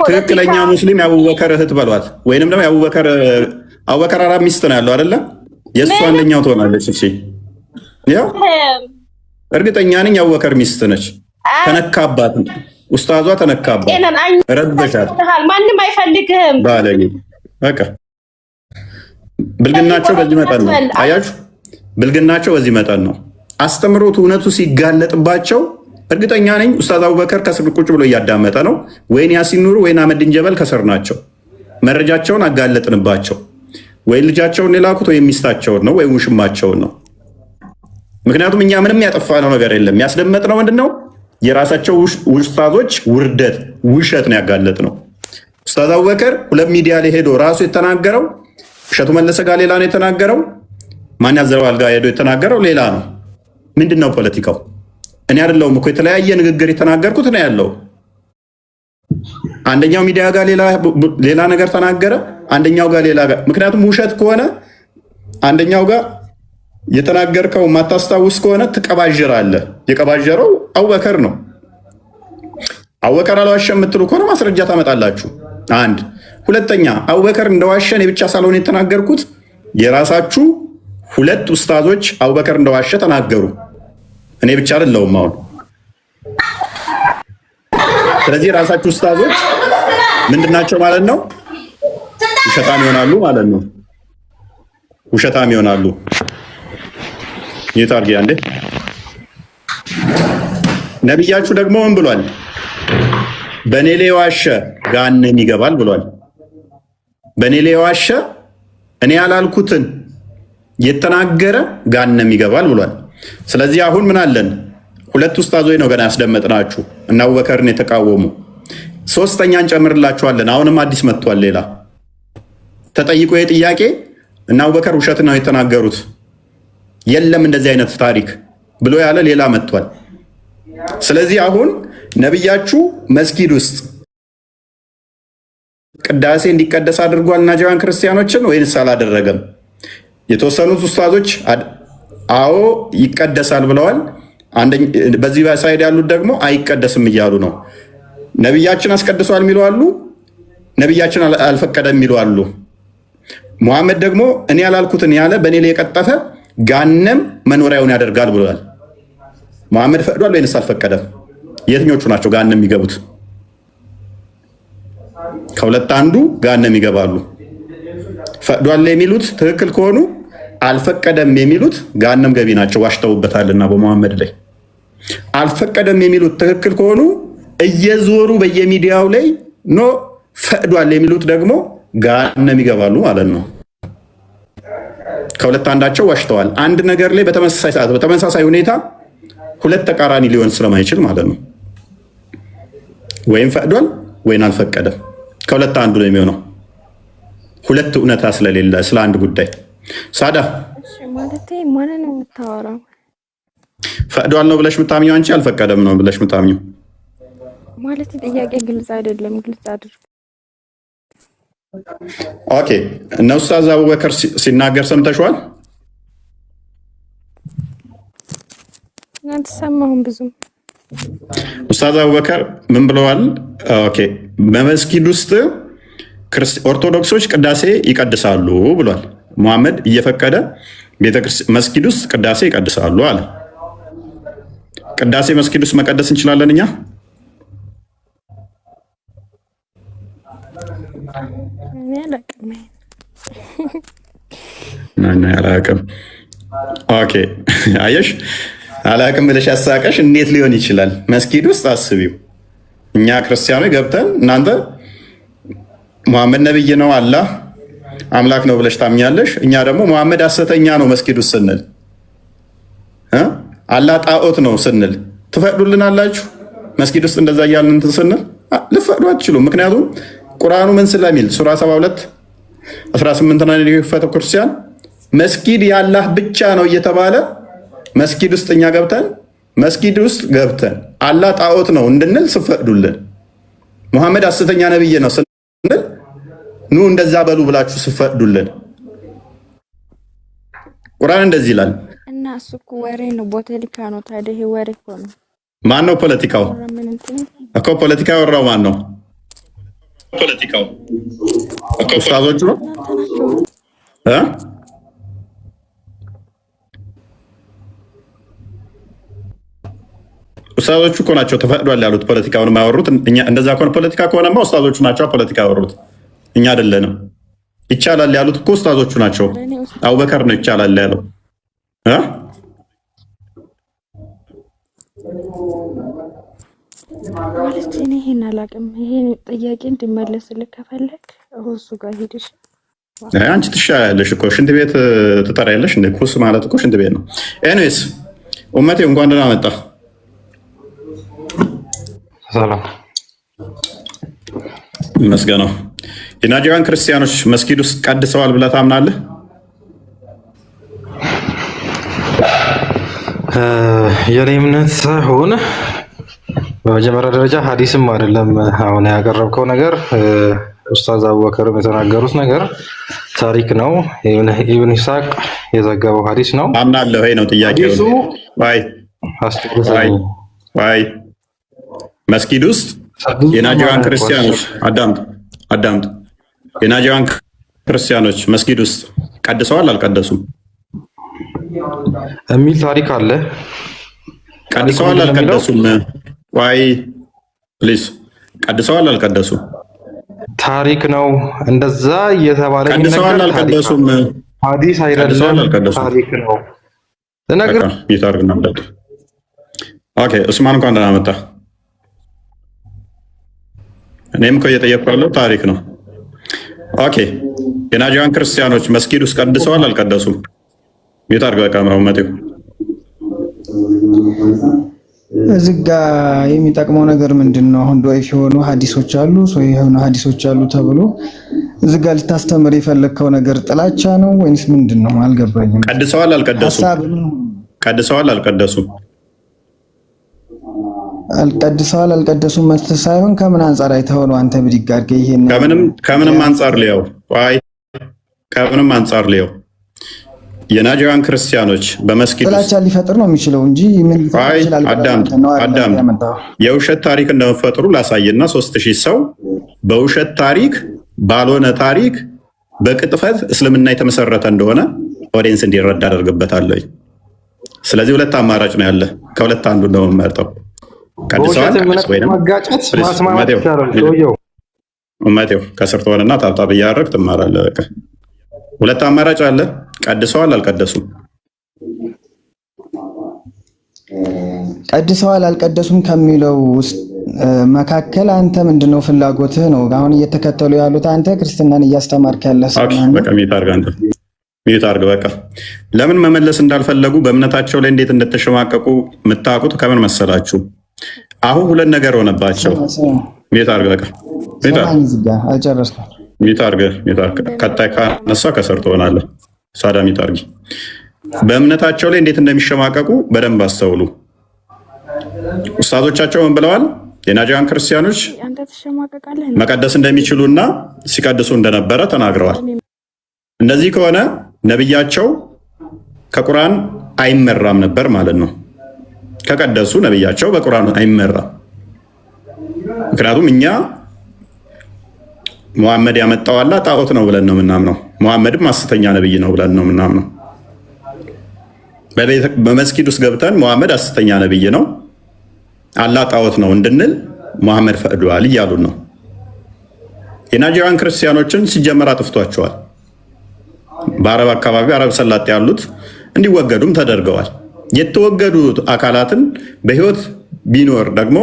ትክክለኛ ሙስሊም የአቡበከር እህት በሏት። ወይንም ደግሞ አቡበከር አራት ሚስት ነው ያለው አይደለ? የእሱ አንደኛው ትሆናለች። እሺ ያው እርግጠኛ ነኝ የአቡበከር ሚስት ነች። ተነካባት፣ ኡስታዟ ተነካባት፣ ረበሻት። ማንም አይፈልግህም ባለጌ። በቃ ብልግናቸው በዚህ መጠን ነው። አያችሁ፣ ብልግናቸው በዚህ መጠን ነው። አስተምሮቱ እውነቱ ሲጋለጥባቸው እርግጠኛ ነኝ ኡስታዝ አቡበከር ከስር ቁጭ ብሎ እያዳመጠ ነው። ወይን ያሲን ኑሩ ወይን አህመዲን ጀበል ከስር ናቸው። መረጃቸውን አጋለጥንባቸው። ወይ ልጃቸውን የላኩት ወይም ሚስታቸውን ነው ወይም ውሽማቸውን ነው። ምክንያቱም እኛ ምንም ያጠፋነው ነገር የለም። ያስደመጥነው ምንድን ነው? የራሳቸው ኡስታዞች ውርደት፣ ውሸት ነው ያጋለጥ ነው። ኡስታዝ አቡበከር ሁለት ሚዲያ ላይ ሄዶ ራሱ የተናገረው እሸቱ መለሰ ጋር ሌላ ነው የተናገረው። ማን ያዘረዋል ጋር ሄዶ የተናገረው ሌላ ነው። ምንድን ነው ፖለቲካው? እኔ አይደለሁም እኮ የተለያየ ንግግር የተናገርኩት ነው ያለው። አንደኛው ሚዲያ ጋር ሌላ ነገር ተናገረ፣ አንደኛው ጋር ሌላ ጋር። ምክንያቱም ውሸት ከሆነ አንደኛው ጋር የተናገርከው ማታስታውስ ከሆነ ትቀባዥራለህ። የቀባዥረው አቡበከር ነው። አቡበከር አልዋሸ የምትሉ ከሆነ ማስረጃ ታመጣላችሁ። አንድ ሁለተኛ፣ አቡበከር እንደዋሸ እኔ ብቻ ሳልሆን የተናገርኩት የራሳችሁ ሁለት ኡስታዞች አቡበከር እንደዋሸ ተናገሩ። እኔ ብቻ አይደለሁም አሁን። ስለዚህ የራሳችሁ ኡስታዞች ምንድናቸው ማለት ነው? ውሸታም ይሆናሉ ማለት ነው። ውሸታም ይሆናሉ። ይታርጊ አንዴ። ነብያችሁ ደግሞ ምን ብሏል? በእኔ ላይ የዋሸ ገሃነም ይገባል ብሏል። በእኔ ላይ የዋሸ እኔ ያላልኩትን የተናገረ ገሃነም ይገባል ብሏል። ስለዚህ አሁን ምን አለን? ሁለት ኡስታዞች ነው ገና ያስደመጥናችሁ እና አቡበከርን የተቃወሙ። ሶስተኛ እንጨምርላችኋለን። አሁንም አዲስ መጥቷል። ሌላ ተጠይቆ የጥያቄ እና አቡበከር ውሸት ነው የተናገሩት የለም እንደዚህ አይነት ታሪክ ብሎ ያለ ሌላ መጥቷል። ስለዚህ አሁን ነብያችሁ መስጊድ ውስጥ ቅዳሴ እንዲቀደስ አድርጓል ናጅራን ክርስቲያኖችን ወይንስ አላደረገም? የተወሰኑት ኡስታዞች አዎ ይቀደሳል ብለዋል። በዚህ ሳይድ ያሉት ደግሞ አይቀደስም እያሉ ነው። ነብያችን አስቀድሷል የሚሉ አሉ፣ ነቢያችን አልፈቀደም የሚሉ አሉ። ሙሐመድ ደግሞ እኔ ያላልኩትን ያለ በእኔ ላይ የቀጠፈ ጋነም መኖሪያውን ያደርጋል ብሏል። ሙሐመድ ፈቅዷል ወይንስ አልፈቀደም? የትኞቹ ናቸው ጋነም የሚገቡት? ከሁለት አንዱ ጋነም ይገባሉ። ፈቅዷል የሚሉት ትክክል ከሆኑ አልፈቀደም የሚሉት ጋነም ገቢ ናቸው፣ ዋሽተውበታልና በሙሐመድ ላይ። አልፈቀደም የሚሉት ትክክል ከሆኑ እየዞሩ በየሚዲያው ላይ ኖ ፈቅዷል የሚሉት ደግሞ ጋነም ይገባሉ ማለት ነው። ከሁለት አንዳቸው ዋሽተዋል። አንድ ነገር ላይ በተመሳሳይ ሰዓት በተመሳሳይ ሁኔታ ሁለት ተቃራኒ ሊሆን ስለማይችል ማለት ነው። ወይም ፈቅዷል ወይም አልፈቀደም፣ ከሁለት አንዱ ነው የሚሆነው። ሁለት እውነታ ስለሌለ ስለ አንድ ጉዳይ። ሳዳ ማለት ማን ነው የምታወራው? ፈቅዷል ነው ብለሽ የምታምኚው አንቺ፣ አልፈቀደም ነው ብለሽ የምታምኚው? ማለት ጥያቄ ግልጽ አይደለም፣ ግልጽ አድርግ። ኦኬ፣ እነ ኡስታዝ አቡበከር ሲናገር ሰምተሽዋል? አልሰማሁም ብዙም። ኡስታዝ አቡበከር ምን ብለዋል? ኦኬ፣ በመስጊድ ውስጥ ኦርቶዶክሶች ቅዳሴ ይቀድሳሉ ብሏል። ሙሐመድ እየፈቀደ መስጊድ ውስጥ ቅዳሴ ይቀድሳሉ አለ። ቅዳሴ መስጊድ ውስጥ መቀደስ እንችላለን እኛ? አላቅም። ኦኬ አየሽ፣ አላቅም ብለሽ ያሳቀሽ እንዴት ሊሆን ይችላል? መስጊድ ውስጥ አስቢው። እኛ ክርስቲያኖች ገብተን እናንተ ሙሐመድ ነብይ ነው አላህ አምላክ ነው ብለሽ ታምኛለሽ። እኛ ደግሞ ሙሐመድ ሐሰተኛ ነው መስጊድ ውስጥ ስንል አላህ ጣዖት ነው ስንል ትፈቅዱልናላችሁ? መስጊድ ውስጥ እንደዛ እያልን እንትን ስንል ልፈቅዱ አትችሉም። ምክንያቱም ቁርአኑ ምን ስለሚል ሱራ 72 18 ላይ የፈተው ክርስቲያን መስጊድ የአላህ ብቻ ነው እየተባለ መስጊድ ውስጥ እኛ ገብተን መስጊድ ውስጥ ገብተን አላህ ጣዖት ነው እንድንል ስፈቅዱልን፣ ሙሐመድ ሐሰተኛ ነብይ ነው ስንል ኑ እንደዛ በሉ ብላችሁ ስፈቅዱልን፣ ቁርአን እንደዚህ ይላል። እና እሱ እኮ ወሬ ነው፣ ፖለቲካ ነው። ታዲያ ይሄ ወሬ እኮ ነው። ማን ነው ፖለቲካው? እኮ ፖለቲካ ያወራው ማን ነው? ፖለቲካው እኮ ኡስታዞቹ ነው እ ኡስታዞቹ እኮ ናቸው ተፈቅዷል ያሉት ፖለቲካውን የማያወሩት። እኛ እንደዛ ከሆነ ፖለቲካ ከሆነማ ኡስታዞቹ ናቸው ፖለቲካ ያወሩት፣ እኛ አይደለንም። ይቻላል ያሉት እኮ ኡስታዞቹ ናቸው። አቡበከር ነው ይቻላል ያለው እ ማለት እኔ ይሄን አላውቅም። ይሄን ጥያቄ እንዲመለስልህ ከፈለክ እሱ ጋር ሄድሽ። አንቺ ትሻያለሽ እኮ ሽንት ቤት ትጠሪያለሽ። እንደ ኩስ ማለት እኮ ሽንት ቤት ነው። ኤኒዌይስ ኡመቴ እንኳን ደህና መጣ። ሰላም ይመስገነው። የናይጄሪያን ክርስቲያኖች መስጊድ ውስጥ ቀድሰዋል ብለህ ታምናለህ? የኔ እምነት ሳይሆን በመጀመሪያ ደረጃ ሀዲስም አይደለም አሁን ያቀረብከው ነገር፣ ኡስታዝ አቡበከርም የተናገሩት ነገር ታሪክ ነው። ኢብን ኢስሐቅ የዘገበው ሀዲስ ነው። አምናለሁ ነው ጥያቄው። ዋይ መስጊድ ውስጥ የናይጄሪያን ክርስቲያኖች አዳምጥ፣ የናይጄሪያን ክርስቲያኖች መስጊድ ውስጥ ቀድሰዋል አልቀደሱም የሚል ታሪክ አለ። ቀድሰዋል አልቀደሱም? ዋይ ፕሊዝ፣ ቀድሰዋል አልቀደሱም? ታሪክ ነው እንደዛ እየተባለ ቀድሰዋል አልቀደሱም? ሀዲስ አይደለም ታሪክ ነው። ተናገር ይታርግ ነበር። ኦኬ ኡስማን እንኳን ደህና መጣ። እኔም እኮ እየጠየቅኩ ያለው ታሪክ ነው። ኦኬ የናይጄሪያን ክርስቲያኖች መስጊድ ውስጥ ቀድሰዋል አልቀደሱም? ይታርግ ካሜራው መጤው እዚህ ጋ የሚጠቅመው ነገር ምንድን ነው? አሁን ዶይፍ የሆኑ ሀዲሶች አሉ፣ ሶሂህ የሆኑ ሀዲሶች አሉ ተብሎ እዚህ ጋ ልታስተምር የፈለግከው ነገር ጥላቻ ነው ወይንስ ምንድን ነው? አልገባኝም። ቀድሰዋል አልቀደሱም? ቀድሰዋል አልቀደሱም? አልቀድሰዋል አልቀደሱም መስል ሳይሆን ከምን አንጻር አይተኸው ነው አንተ ብድግ አድርገህ ይሄን? ከምንም አንጻር ሊያው ከምንም አንጻር ሊያው የናይጄሪያን ክርስቲያኖች በመስጊድ ጥላቻ ሊፈጥር ነው የሚችለው እንጂ ምን ይችላል? አዳም የውሸት ታሪክ እንደመፈጥሩ ላሳይና 3000 ሰው በውሸት ታሪክ ባልሆነ ታሪክ በቅጥፈት እስልምና የተመሰረተ እንደሆነ ኦዲየንስ እንዲረዳ አደርግበታለሁ። ስለዚህ ሁለት አማራጭ ነው ያለ። ከሁለት አንዱ ነው የምመርጠው። ቀድሰዋል ማቴው ከስር ትሆንና ታብታብ እያደረግ ትማራለህ። በቃ ሁለት አማራጭ አለ። ቀድሰዋል አልቀደሱም። ቀድሰዋል አልቀደሱም ከሚለው ውስጥ መካከል አንተ ምንድነው ፍላጎትህ ነው? አሁን እየተከተሉ ያሉት አንተ ክርስትናን እያስተማርክ ያለ ሰው ነው። በቃ ሚዩት አድርግ። በቃ ለምን መመለስ እንዳልፈለጉ በእምነታቸው ላይ እንዴት እንደተሸማቀቁ የምታውቁት ከምን መሰላችሁ? አሁን ሁለት ነገር ሆነባቸው። ሚዩት አድርግ። በቃ ሚዩት አድርግ። ቀጣይ ካነሳ ከስር ትሆናለህ። ሳዳ ሚዩት አድርጊ። በእምነታቸው ላይ እንዴት እንደሚሸማቀቁ በደንብ አስተውሉ። ኡስታዞቻቸው ምን ብለዋል? የናይጄሪያን ክርስቲያኖች መቀደስ እንደሚችሉና ሲቀድሱ እንደነበረ ተናግረዋል። እንደዚህ ከሆነ ነብያቸው ከቁርአን አይመራም ነበር ማለት ነው። ከቀደሱ ነብያቸው በቁርአን አይመራም። ምክንያቱም እኛ ሙሐመድ ያመጣው አላህ ጣዖት ነው ብለን ነው የምናምነው። ሙሐመድም ሐሰተኛ ነብይ ነው ብለን ነው የምናምነው። በመስጊድ ውስጥ ገብተን ሙሐመድ ሐሰተኛ ነብይ ነው፣ አላህ ጣዖት ነው እንድንል ሙሐመድ ፈቅዷል እያሉን ነው። የናይጄሪያን ክርስቲያኖችን ሲጀመር አጥፍቷቸዋል። በአረብ አካባቢ አረብ ሰላጤ ያሉት እንዲወገዱም ተደርገዋል። የተወገዱ አካላትን በህይወት ቢኖር ደግሞ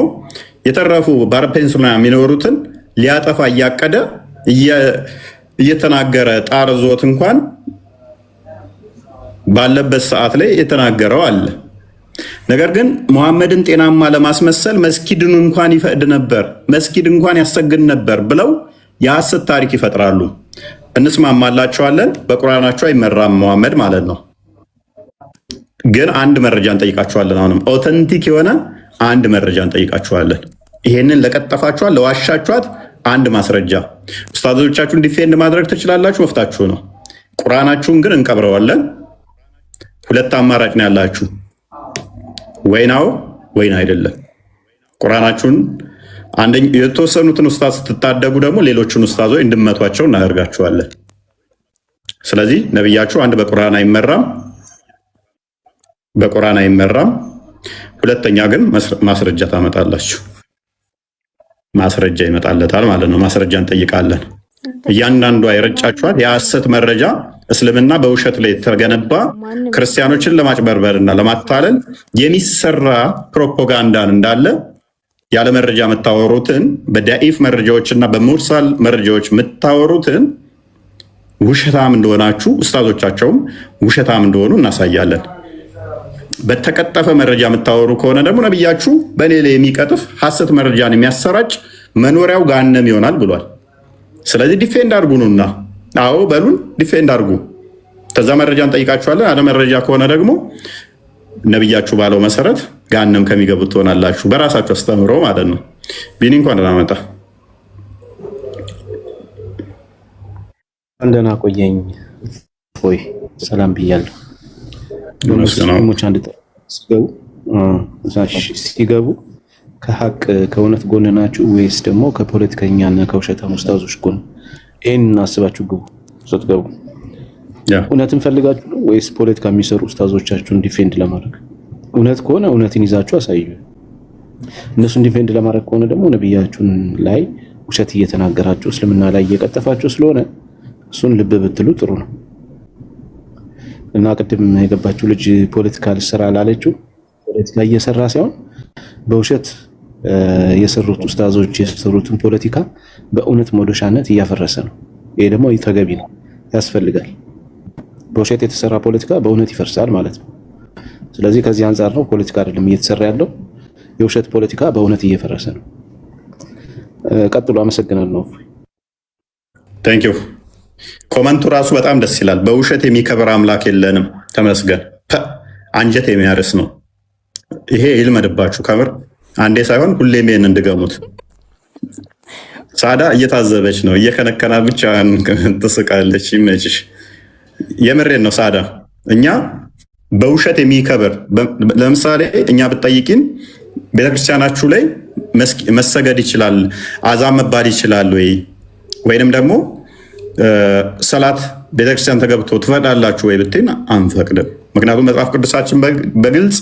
የተረፉ በአረብ ፔኒንሱላ የሚኖሩትን ሊያጠፋ እያቀደ እየተናገረ ጣር ዞት እንኳን ባለበት ሰዓት ላይ የተናገረው አለ። ነገር ግን ሙሐመድን ጤናማ ለማስመሰል መስጊድን እንኳን ይፈቅድ ነበር፣ መስጊድ እንኳን ያሰግድ ነበር ብለው የሐሰት ታሪክ ይፈጥራሉ። እንስማማላቸዋለን። በቁርአናቸው አይመራም ሙሐመድ ማለት ነው። ግን አንድ መረጃ እንጠይቃቸዋለን። አሁንም ኦተንቲክ የሆነ አንድ መረጃ እንጠይቃቸዋለን። ይሄንን ለቀጠፋችኋት ለዋሻችኋት አንድ ማስረጃ ኡስታዞቻችሁን ዲፌንድ ማድረግ ትችላላችሁ፣ መፍታችሁ ነው። ቁርአናችሁን ግን እንቀብረዋለን። ሁለት አማራጭ ነው ያላችሁ፣ ወይናው ወይና አይደለም። ቁርአናችሁን የተወሰኑትን ኡስታዝ ስትታደጉ ደግሞ ሌሎችን ኡስታዞች እንድመቷቸው እናደርጋችኋለን። ስለዚህ ነብያችሁ አንድ በቁርአን አይመራም። ሁለተኛ ግን ማስረጃ ታመጣላችሁ። ማስረጃ ይመጣለታል ማለት ነው። ማስረጃ እንጠይቃለን። እያንዳንዷ የረጫችኋት የሐሰት መረጃ እስልምና በውሸት ላይ የተገነባ ክርስቲያኖችን ለማጭበርበር እና ለማታለል የሚሰራ ፕሮፓጋንዳን እንዳለ ያለ መረጃ የምታወሩትን በዳኢፍ መረጃዎችና በሙርሳል መረጃዎች የምታወሩትን ውሸታም እንደሆናችሁ ኡስታዞቻቸውም ውሸታም እንደሆኑ እናሳያለን። በተቀጠፈ መረጃ የምታወሩ ከሆነ ደግሞ ነብያችሁ በእኔ ላይ የሚቀጥፍ ሐሰት መረጃን የሚያሰራጭ መኖሪያው ገሃነም ይሆናል ብሏል። ስለዚህ ዲፌንድ አድርጉኑና አዎ በሉን፣ ዲፌንድ አድርጉ። ከዛ መረጃ እንጠይቃችኋለን። አለ መረጃ ከሆነ ደግሞ ነብያችሁ ባለው መሰረት ገሃነም ከሚገቡት ትሆናላችሁ፣ በራሳችሁ አስተምሮ ማለት ነው። ቢኒ እንኳን ደህና መጣ። እንደና ቆየኝ ሆይ ሰላም ብያለሁ። ሙስሊሞች አንድ ሲገቡ ከሀቅ ከእውነት ጎን ናችሁ ወይስ ደግሞ ከፖለቲከኛና ከውሸታም ኡስታዞች ጎን? ይህን አስባችሁ ግቡ። ስትገቡ እውነትን ፈልጋችሁ ነው ወይስ ፖለቲካ የሚሰሩ ኡስታዞቻችሁን ዲፌንድ ለማድረግ? እውነት ከሆነ እውነትን ይዛችሁ አሳዩ። እነሱን ዲፌንድ ለማድረግ ከሆነ ደግሞ ነብያችሁን ላይ ውሸት እየተናገራችሁ እስልምና ላይ እየቀጠፋችሁ ስለሆነ እሱን ልብ ብትሉ ጥሩ ነው። እና ቅድም የገባችሁ ልጅ ፖለቲካ ልሰራ ላለችው ፖለቲካ እየሰራ ሳይሆን በውሸት የሰሩት ኡስታዞች የሰሩትን ፖለቲካ በእውነት መዶሻነት እያፈረሰ ነው። ይሄ ደግሞ ተገቢ ነው፣ ያስፈልጋል። በውሸት የተሰራ ፖለቲካ በእውነት ይፈርሳል ማለት ነው። ስለዚህ ከዚህ አንጻር ነው ፖለቲካ አይደለም እየተሰራ ያለው፣ የውሸት ፖለቲካ በእውነት እየፈረሰ ነው። ቀጥሎ። አመሰግናለሁ። ታንክ ዩ። ኮመንቱ ራሱ በጣም ደስ ይላል። በውሸት የሚከበር አምላክ የለንም፣ ተመስገን። አንጀት የሚያርስ ነው። ይሄ ይልመድባችሁ ከምር። አንዴ ሳይሆን ሁሌም ይሄን እንድገሙት። ሳዳ እየታዘበች ነው፣ እየከነከና ብቻ ትስቃለች። ይመችሽ። የምሬን ነው ሳዳ። እኛ በውሸት የሚከበር ለምሳሌ እኛ ብትጠይቂን ቤተክርስቲያናችሁ ላይ መሰገድ ይችላል፣ አዛን መባል ይችላል ወይንም ደግሞ ሰላት ቤተክርስቲያን ተገብቶ ትፈቅዳላችሁ ወይ ብትይን አንፈቅድም። ምክንያቱም መጽሐፍ ቅዱሳችን በግልጽ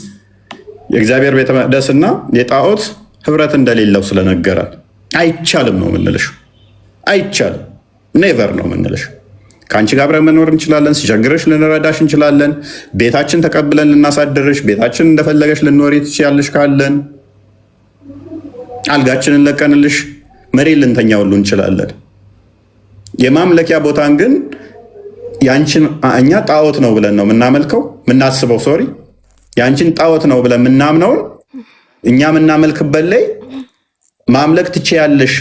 የእግዚአብሔር ቤተ መቅደስና የጣዖት ህብረት እንደሌለው ስለነገራል አይቻልም ነው የምንልሽ። አይቻልም ኔቨር ነው የምንልሽ። ከአንቺ ጋር አብረን መኖር እንችላለን፣ ሲቸግርሽ ልንረዳሽ እንችላለን፣ ቤታችን ተቀብለን ልናሳድርሽ፣ ቤታችን እንደፈለገሽ ልንኖሪ ትችያለሽ ካለን አልጋችንን ለቀንልሽ መሬት ልንተኛ ሁሉ እንችላለን። የማምለኪያ ቦታን ግን እኛ ጣዖት ነው ብለን ነው የምናመልከው የምናስበው። ሶሪ ያንቺን ጣዖት ነው ብለን የምናምነውን እኛ የምናመልክበት ላይ ማምለክ ትችያለሽ።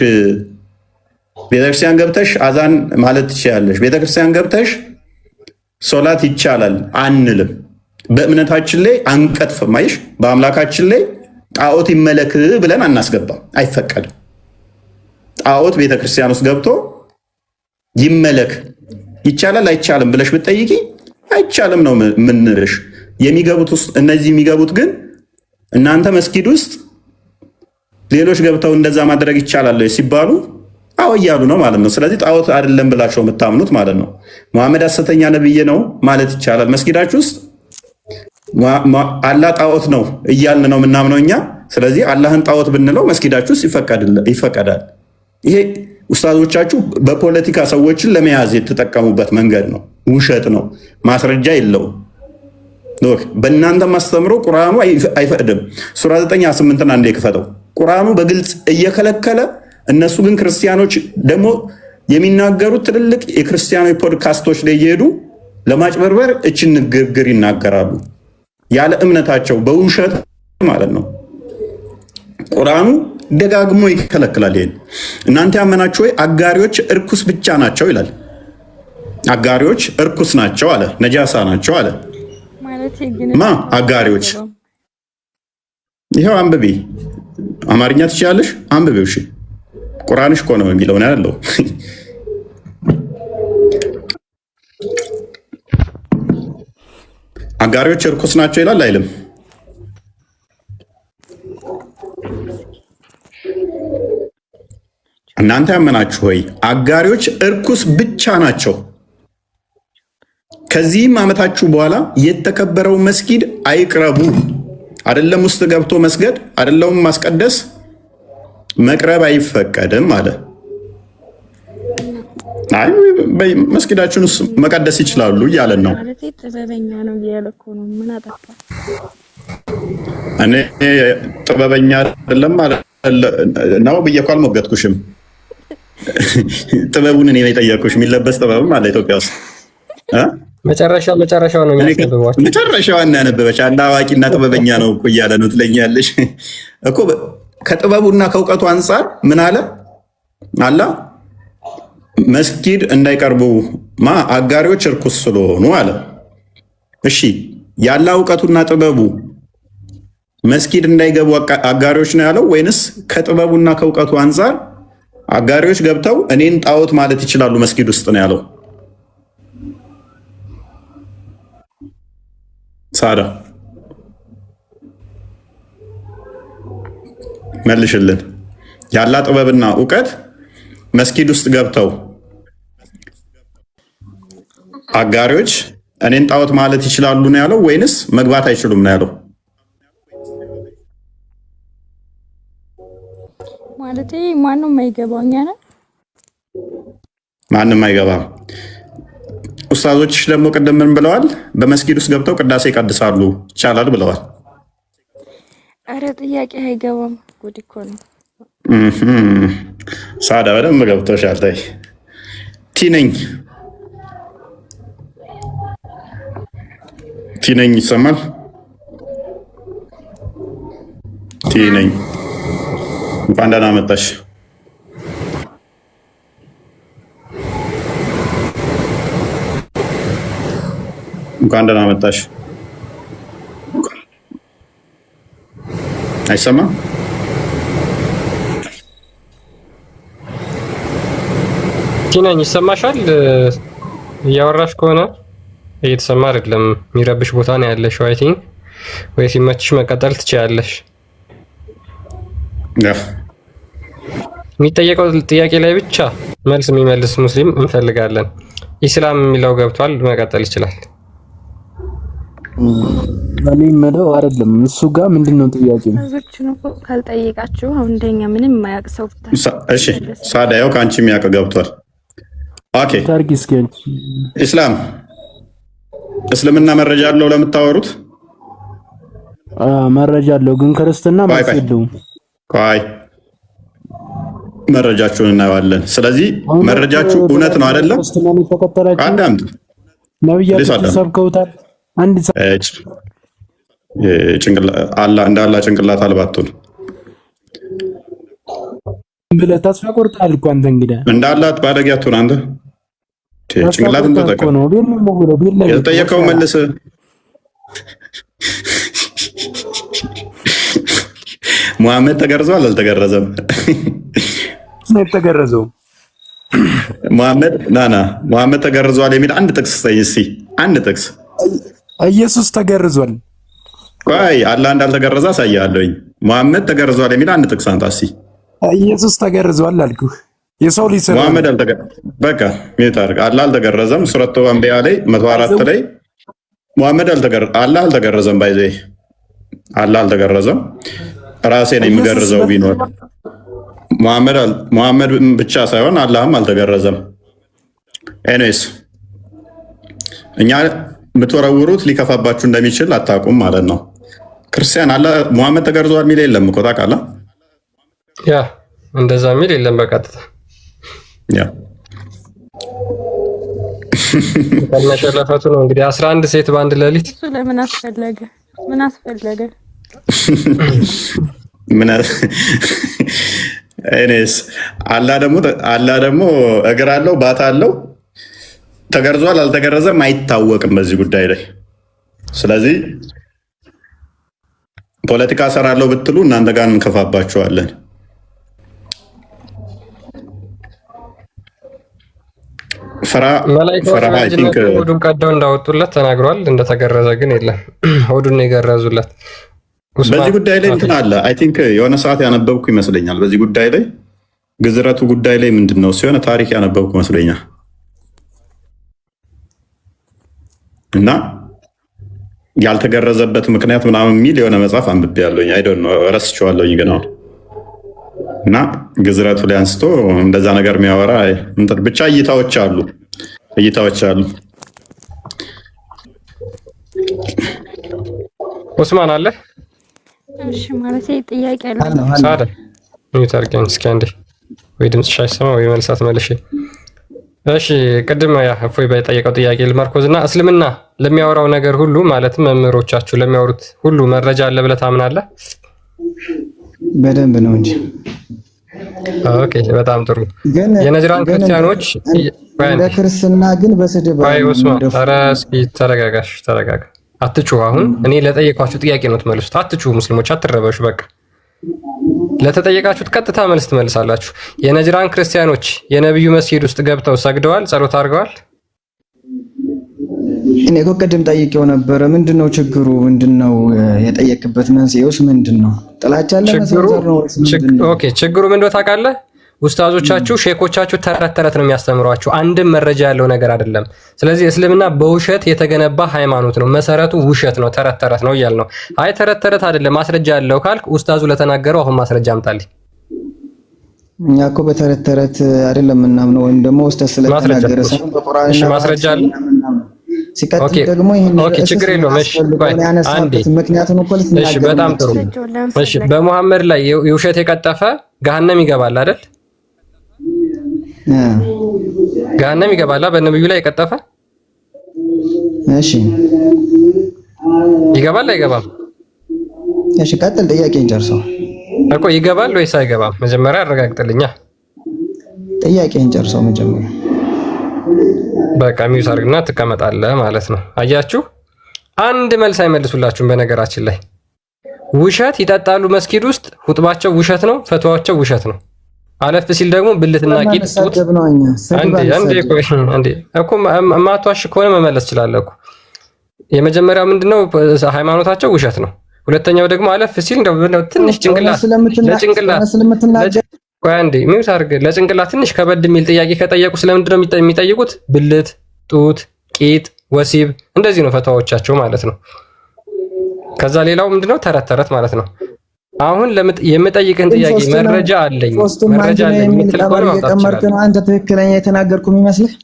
ቤተክርስቲያን ገብተሽ አዛን ማለት ትችያለሽ፣ ቤተክርስቲያን ገብተሽ ሶላት ይቻላል አንልም። በእምነታችን ላይ አንቀጥፍም። አይሽ በአምላካችን ላይ ጣዖት ይመለክ ብለን አናስገባም፣ አይፈቀድም። ጣዖት ቤተክርስቲያን ውስጥ ገብቶ ይመለክ ይቻላል አይቻልም ብለሽ ብትጠይቂ አይቻልም ነው ምንልሽ። የሚገቡት ውስጥ እነዚህ የሚገቡት ግን እናንተ መስጊድ ውስጥ ሌሎች ገብተው እንደዛ ማድረግ ይቻላል ሲባሉ አዎ እያሉ ነው ማለት ነው። ስለዚህ ጣዖት አይደለም ብላችሁ የምታምኑት ማለት ነው። መሐመድ ሐሰተኛ ነብይ ነው ማለት ይቻላል መስጊዳችሁ ውስጥ? አላህ ጣዖት ነው እያልን ነው የምናምነው እኛ። ስለዚህ አላህን ጣዖት ብንለው መስጊዳችሁ ውስጥ ይፈቀዳል። ይሄ ኡስታዞቻችሁ በፖለቲካ ሰዎችን ለመያዝ የተጠቀሙበት መንገድ ነው። ውሸት ነው፣ ማስረጃ የለውም። በእናንተ ማስተምሮ ቁርአኑ አይፈቅድም። ሱራ 9:8 አንዴ ክፈተው። ቁርአኑ በግልጽ እየከለከለ እነሱ ግን ክርስቲያኖች ደግሞ የሚናገሩት ትልልቅ የክርስቲያኖች ፖድካስቶች ላይ እየሄዱ ለማጭበርበር እችን ንግግር ይናገራሉ፣ ያለ እምነታቸው በውሸት ማለት ነው። ቁርአኑ ደጋግሞ ይከለክላል። ይሄን እናንተ ያመናችሁ ወይ አጋሪዎች እርኩስ ብቻ ናቸው ይላል። አጋሪዎች እርኩስ ናቸው አለ፣ ነጃሳ ናቸው አለ። ማ አጋሪዎች? ይኸው አንብቢ። አማርኛ ትችላለሽ? አንብቢው። እሺ ቁርአንሽ እኮ ነው የሚለው ነው ያለው። አጋሪዎች እርኩስ ናቸው ይላል አይልም? እናንተ ያመናችሁ ሆይ አጋሪዎች እርኩስ ብቻ ናቸው። ከዚህም ዓመታችሁ በኋላ የተከበረው መስጊድ አይቅረቡ። አይደለም ውስጥ ገብቶ መስገድ አይደለም ማስቀደስ መቅረብ አይፈቀድም አለ። አይ መስጊዳችሁን መቀደስ ይችላሉ እያለን ነው። ጥበበኛ ነው እያለኩ ነው። ምን አጠፋ? እኔ ጥበበኛ አይደለም ነው ብዬ እኮ አልሞገትኩሽም። ጥበቡን እኔ የጠየቅኩሽ። የሚለበስ ጥበብም አለ ኢትዮጵያ ውስጥ። መጨረሻው ነው የሚያስነብባችሁ። መጨረሻዋን ያነበበች አንድ አዋቂና ጥበበኛ ነው እኮ እያለ ነው ትለኛለሽ እኮ። ከጥበቡና ከእውቀቱ አንጻር ምን አለ አላ መስጊድ እንዳይቀርቡ አጋሪዎች እርኩስ ስለሆኑ አለ። እሺ ያለ እውቀቱና ጥበቡ መስጊድ እንዳይገቡ አጋሪዎች ነው ያለው ወይንስ ከጥበቡና ከእውቀቱ አንጻር አጋሪዎች ገብተው እኔን ጣዖት ማለት ይችላሉ መስጊድ ውስጥ ነው ያለው? ሳዳ መልሽልን። ያላ ጥበብና እውቀት መስጊድ ውስጥ ገብተው አጋሪዎች እኔን ጣዖት ማለት ይችላሉ ነው ያለው ወይንስ መግባት አይችሉም ነው ያለው? ማለት ማንም አይገባኛ ነው። ማንም አይገባም። ኡስታዞችሽ ደግሞ ቅድም ምን ብለዋል? በመስጊድ ውስጥ ገብተው ቅዳሴ ይቀድሳሉ ይቻላል ብለዋል። አረ ጥያቄ አይገባም። ጉድ እኮ ነው። ሳዳ በደንብ ገብቶሻል። ታይ ቲነኝ ይሰማል። ቲነኝ እንኳን ደህና መጣሽ። እንኳን ደህና መጣሽ። አይሰማም? ቲነኝ ይሰማሻል? እያወራሽ ከሆነ እየተሰማ አይደለም። የሚረብሽ ቦታ ነው ያለሽው። አይ ቲንክ ወይ ሲመችሽ መቀጠል ትችያለሽ። የሚጠየቀው ጥያቄ ላይ ብቻ መልስ የሚመልስ ሙስሊም እንፈልጋለን። ኢስላም የሚለው ገብቷል፣ መቀጠል ይችላል። እኔ የምለው አይደለም እሱ ጋር ምንድነው ጥያቄ ነው? እሱን እኮ ካልጠየቃችሁ አሁን እንደኛ ምንም የማያውቅ ሰው እሺ ሳዳየው ከአንቺ የሚያውቅ ገብቷል። ኦኬ ኢስላም እስልምና መረጃ አለው ለምታወሩት? መረጃ አለው ግን ክርስትና መልስ የለውም። ቆይ መረጃችሁን እናየዋለን። ስለዚህ መረጃችሁ እውነት ነው አይደለም? አዳምጥ። ነብያችሁ ሰብከውታል። አንድ እንዳላ ጭንቅላት አልባቱን ብለህ ተስፋ ቆርጣል እኮ አንተ። እንግዲህ እንዳላት ባለጊያቱን አንተ ጭንቅላትን ተጠቀም። የተጠየቀው መልስ። ሙሐመድ ተገርዟል አልተገረዘም? ተገረዘው ሙሐመድ ተገርዟል የሚል አንድ ጥቅስ ስጠኝ እስኪ። አንድ ጥቅስ። ኢየሱስ ተገርዟል። ቆይ አላህ እንዳልተገረዘ አሳያለሁኝ። ሙሐመድ ተገርዟል የሚል አንድ ጥቅስ አንተ እስኪ። ኢየሱስ ተገርዟል አልኩህ። የሰው ልጅ ሙሐመድ በቃ ይታርቅ። አላህ አልተገረዘም። ሱረቱ አንቢያ ላይ 104 ላይ ሙሐመድ አላህ አልተገረዘም። ባይዘ አላህ አልተገረዘም። ራሴ ነኝ የምገርዘው ቢኖር ሙሐመድ ብቻ ሳይሆን አላህም አልተገረዘም። ኤኒዌይስ እኛ የምትወረውሩት ሊከፋባችሁ እንደሚችል አታውቁም ማለት ነው። ክርስቲያን ሙሐመድ ተገርዟል የሚል የለም እኮ ታውቃለህ? ያ እንደዛ የሚል የለም በቀጥታ ያ መሸለፈቱ ነው እንግዲህ 11 ሴት በአንድ ሌሊት። እሱ ለምን አስፈለገ? ምን አስፈለገ? እኔስ አላህ ደግሞ እግር አለው ባት አለው። ተገርዟል አልተገረዘም አይታወቅም በዚህ ጉዳይ ላይ። ስለዚህ ፖለቲካ ሰራለሁ ብትሉ እናንተ ጋር እንከፋባችኋለን። ሆዱን ቀደው እንዳወጡለት ተናግሯል። እንደተገረዘ ግን የለም። ሆዱን የገረዙለት በዚህ ጉዳይ ላይ እንትን አለ። አይ ቲንክ የሆነ ሰዓት ያነበብኩ ይመስለኛል። በዚህ ጉዳይ ላይ ግዝረቱ ጉዳይ ላይ ምንድን ነው ሲሆነ ታሪክ ያነበብኩ ይመስለኛል እና ያልተገረዘበት ምክንያት ምናምን የሚል የሆነ መጽሐፍ አንብቤያለሁኝ። አይ ዶንት ኖ ረስቼዋለሁኝ ግን አሁን እና ግዝረቱ ላይ አንስቶ እንደዛ ነገር የሚያወራ ብቻ እይታዎች አሉ። ኡስማን አለ። እሺ ማለት ጥያቄ አለ። ሳዳ ታርገን እስኪ አንዴ ወይ ድምፅሽ አይሰማ ወይ መልሳት መልሽ። እሺ ቅድም እፎይ በጠየቀው ጥያቄ ልመርኮዝና እስልምና ለሚያወራው ነገር ሁሉ ማለትም መምህሮቻችሁ ለሚያወሩት ሁሉ መረጃ አለ ብለህ ታምናለህ? በደንብ ነው እንጂ። ኦኬ በጣም ጥሩ። የነጅራን ክርስቲያኖች ለክርስትና ግን በስድብ ኧረ እስኪ ተረጋጋ። አትጩሁ። አሁን እኔ ለጠየኳችሁ ጥያቄ ነው ትመልሱት። አትጩሁ ሙስሊሞች፣ አትረበሹ። በቃ ለተጠየቃችሁት ቀጥታ መልስ ትመልሳላችሁ። የነጅራን ክርስቲያኖች የነብዩ መስጊድ ውስጥ ገብተው ሰግደዋል፣ ጸሎት አድርገዋል? እኔ እኮ ቅድም ጠይቄው ነበረ። ምንድነው ችግሩ? ምንድነው የጠየቅበት መንስኤውስ ምንድነው? ጥላቻ አለ መሰንዘር ነው ወይስ ምንድነው? ኦኬ ችግሩ ምንድነው ታውቃለህ? ኡስታዞቻችሁ ሼኮቻችሁ ተረት ተረት ነው የሚያስተምሯችሁ። አንድም መረጃ ያለው ነገር አይደለም። ስለዚህ እስልምና በውሸት የተገነባ ሃይማኖት ነው። መሰረቱ ውሸት ነው፣ ተረት ተረት ነው እያል ነው። አይ ተረት ተረት አይደለም ማስረጃ ያለው ካልክ ኡስታዙ ለተናገረው አሁን ማስረጃ አምጣልኝ። እኛ እኮ በተረት ተረት አይደለም ምናምነው፣ ወይም ደግሞ ኡስታዝ ስለተናገረ ሳይሆን በቁርአንና ማስረጃ አለ። ሲቀጥል ደግሞ ይሄን ችግር የለውም። እሺ አንዴ ምክንያቱም እኮ እሺ በጣም ጥሩ። እሺ በመሐመድ ላይ የውሸት የቀጠፈ ገሃነም ይገባል አይደል? ገሃነም ይገባላ። በነብዩ ላይ የቀጠፈ እሺ ይገባል አይገባም? እሺ ቀጥል። ጥያቄን ጨርሰው እኮ ይገባል ወይስ አይገባም? መጀመሪያ አረጋግጥልኛ። ጥያቄን ጨርሰው መጀመሪያ። በቃ ሚውት አድርግና ትቀመጣለህ ማለት ነው። አያችሁ፣ አንድ መልስ አይመልሱላችሁም። በነገራችን ላይ ውሸት ይጠጣሉ መስጊድ ውስጥ፣ ሁጥባቸው ውሸት ነው፣ ፈትዋቸው ውሸት ነው። አለፍ ሲል ደግሞ ብልትና ቂጥ ጡት። አንዴ እኮ ማቷሽ ከሆነ መመለስ ይችላል እኮ። የመጀመሪያው ምንድነው ሃይማኖታቸው ውሸት ነው። ሁለተኛው ደግሞ አለፍ ሲል እንደው ትንሽ ጭንቅላት ቆይ አንዴ ሚውት አድርግ። ለጭንቅላት ትንሽ ከበድ የሚል ጥያቄ ከጠየቁ ስለምንድነው የሚጠይቁት? ብልት፣ ጡት፣ ቂጥ፣ ወሲብ እንደዚህ ነው ፈተዋዎቻቸው ማለት ነው። ከዛ ሌላው ምንድነው ተረት ተረት ማለት ነው። አሁን የምጠይቅህን ጥያቄ መረጃ አለኝ የምትል ከሆነ ማምጣት ትችላለህ። አንተ ትክክለኛ የተናገርኩ የሚመስልህ?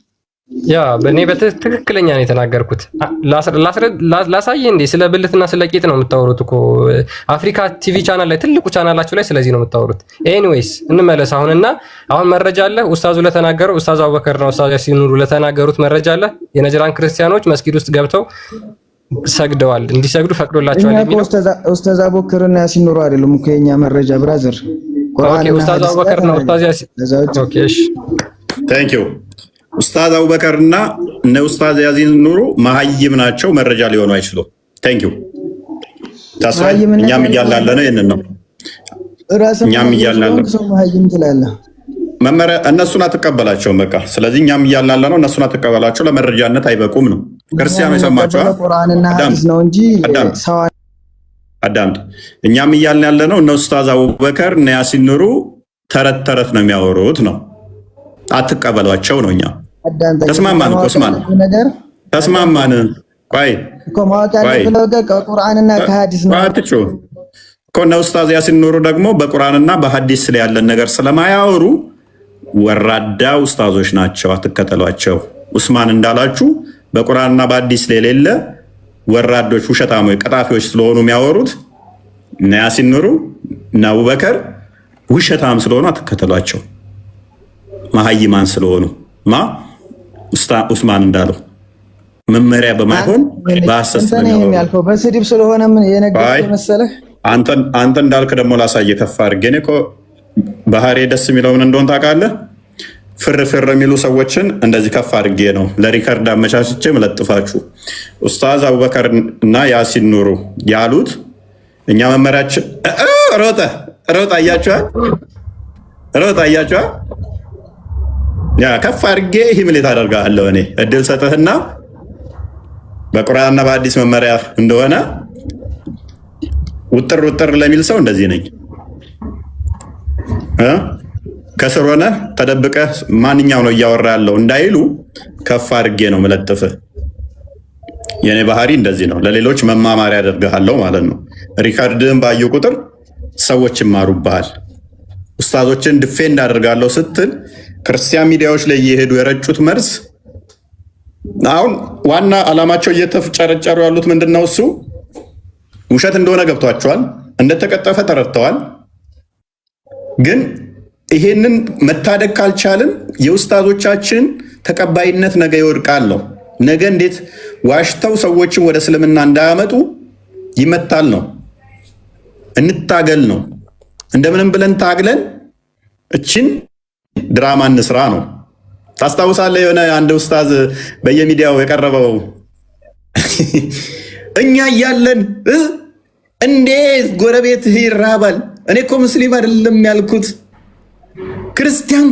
ያ በእኔ በትክክለኛ ነው የተናገርኩት። ላሳየህ እንዴ? ስለ ብልትና ስለ ቂጥ ነው የምታወሩት እኮ አፍሪካ ቲቪ ቻናል ላይ ትልቁ ቻናላችሁ ላይ ስለዚህ ነው የምታወሩት። ኤኒዌይስ እንመለስ አሁንና አሁን መረጃ አለ ኡስታዙ ለተናገረው ኡስታዝ አቡበከር ነው ኡስታዝ ያሲን ኑሩ ለተናገሩት መረጃ አለ። የነጅራን ክርስቲያኖች መስጊድ ውስጥ ገብተው ሰግደዋል፣ እንዲሰግዱ ፈቅዶላቸዋል የሚለው ኡስታዝ አቡበከር እና ያሲን ኑሩ አይደለም እኮ የኛ መረጃ ብራዘር። ኦኬ ኡስታዝ አቡበከር ነው ኡስታዝ ያሲን። ኦኬ እሺ ቴንክ ዩ። ኡስታዝ አቡበከር እና እነ ኡስታዝ ያሲን ኑሩ መሀይም ናቸው፣ መረጃ ሊሆኑ አይችሉም። ቴንክ ዩ ታስራይ። እኛም እያላለ ነው ይሄንን ነው እኛም እያላለ ነው መሀይም ትላለህ መመሪያ እነሱን አትቀበላቸውም። በቃ ስለዚህ እኛም እያላለ ነው እነሱን አትቀበላቸው፣ ለመረጃነት አይበቁም ነው። ክርስቲያኑ የሰማቸው ቁርአንና ሐዲስ ነው እንጂ አዳምጥ። እኛም እያልን ያለ ነው እነ ኡስታዝ አቡበከር እና ያሲን ኑሩ ተረት ተረት ነው የሚያወሩት ነው። አትቀበሏቸው ነው። እኛ ተስማማን እኮ ተስማማን። ቆይ ከቁርአንና ከሐዲስ ነው እኮ እነ ኡስታዝ ያሲን ኑሩ ደግሞ በቁርአንና በሐዲስ ላይ ያለን ነገር ስለማያወሩ ወራዳ ኡስታዞች ናቸው፣ አትከተሏቸው። ኡስማን እንዳላችሁ በቁርአንና በሐዲስ ላይ የሌለ ወራዶች፣ ውሸታሞች፣ ቀጣፊዎች ስለሆኑ የሚያወሩት እነ ያሲን ኑሩ እና አቡበከር ውሸታም ስለሆኑ አትከተሏቸው። መሀይማን ስለሆኑ ኡስማን እንዳለው መመሪያ በማይሆን በሐሰት ስለሚያወሩ ያልከው በስድብ ስለሆነ ምን የነገርኩህ መሰለህ? አንተ እንዳልክ ደግሞ ላሳየ ከፍ አድርጌ እኔ እኮ ባህሪ ደስ የሚለው ምን እንደሆነ ታውቃለህ? ፍርፍር የሚሉ ሰዎችን እንደዚህ ከፍ አድርጌ ነው ለሪከርድ አመቻችቼ መለጥፋችሁ። ኡስታዝ አቡበከር እና ያሲን ኑሩ ያሉት እኛ መመሪያችን ሮጣ አያችኋል። ያ ከፍ አድርጌ ሂምሌት አደርጋለሁ እኔ እድል ሰጥህና በቁርአንና በሐዲስ መመሪያ እንደሆነ ውጥር ለሚል ሰው እንደዚህ ነኝ። ከስር ሆነ ተደብቀ ማንኛው ነው እያወራ ያለው እንዳይሉ ከፍ አድርጌ ነው መለጥፍህ። የኔ ባህሪ እንደዚህ ነው። ለሌሎች መማማሪያ ያደርግሃለሁ ማለት ነው። ሪካርድህን ባዩ ቁጥር ሰዎች ይማሩብሃል። ኡስታዞችን ድፌንድ አደርጋለሁ ስትል ክርስቲያን ሚዲያዎች ላይ እየሄዱ የረጩት መርዝ አሁን ዋና ዓላማቸው እየተጨረጨሩ ያሉት ምንድነው? እሱ ውሸት እንደሆነ ገብቷቸዋል፣ እንደተቀጠፈ ተረድተዋል። ግን ይሄንን መታደግ ካልቻልን የኡስታዞቻችን ተቀባይነት ነገ ይወድቃል ነው። ነገ እንዴት ዋሽተው ሰዎችን ወደ እስልምና እንዳያመጡ ይመታል ነው። እንታገል ነው። እንደምንም ብለን ታግለን እችን ድራማ እንስራ ነው። ታስታውሳለህ? የሆነ አንድ ኡስታዝ በየሚዲያው የቀረበው እኛ እያለን እንዴት ጎረቤትህ ይራባል? እኔ እኮ ሙስሊም አይደለም ያልኩት ክርስቲያን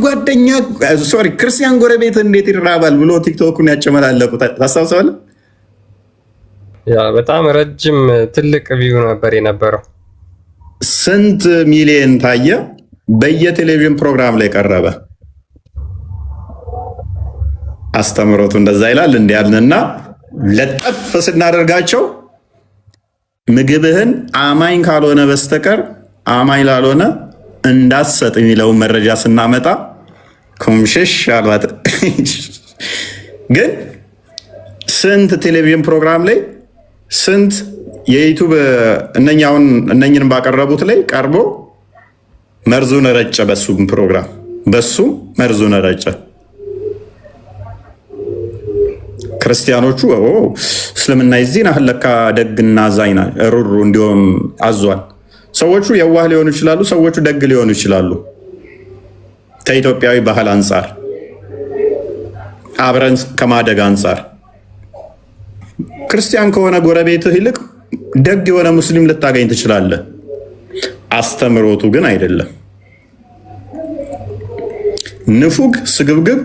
ጎረቤት እንዴት ይራባል ብሎ ቲክቶኩን ያጨመላለቁት ታስታውሳለህ? ያ በጣም ረጅም ትልቅ ቪው ነበር የነበረው። ስንት ሚሊዮን ታየ? በየቴሌቪዥን ፕሮግራም ላይ ቀረበ። አስተምሮቱ እንደዛ ይላል እንዲ ያልንና ለጠፍ ስናደርጋቸው ምግብህን አማኝ ካልሆነ በስተቀር አማኝ ላልሆነ እንዳትሰጥ የሚለውን መረጃ ስናመጣ ኩምሽሽ አሏት። ግን ስንት ቴሌቪዥን ፕሮግራም ላይ ስንት የዩቱብ እነኝን ባቀረቡት ላይ ቀርቦ መርዙን ረጨ። በሱም ፕሮግራም መርዙን ረጨ። ክርስቲያኖቹ እስልምና የዚህን ያህል ለካ ደግና አዛኝ ሩሩ እንዲሆን አዟል። ሰዎቹ የዋህ ሊሆኑ ይችላሉ፣ ሰዎቹ ደግ ሊሆኑ ይችላሉ። ከኢትዮጵያዊ ባህል አንጻር አብረን ከማደግ አንጻር ክርስቲያን ከሆነ ጎረቤትህ ይልቅ ደግ የሆነ ሙስሊም ልታገኝ ትችላለህ። አስተምሮቱ ግን አይደለም። ንፉግ ስግብግብ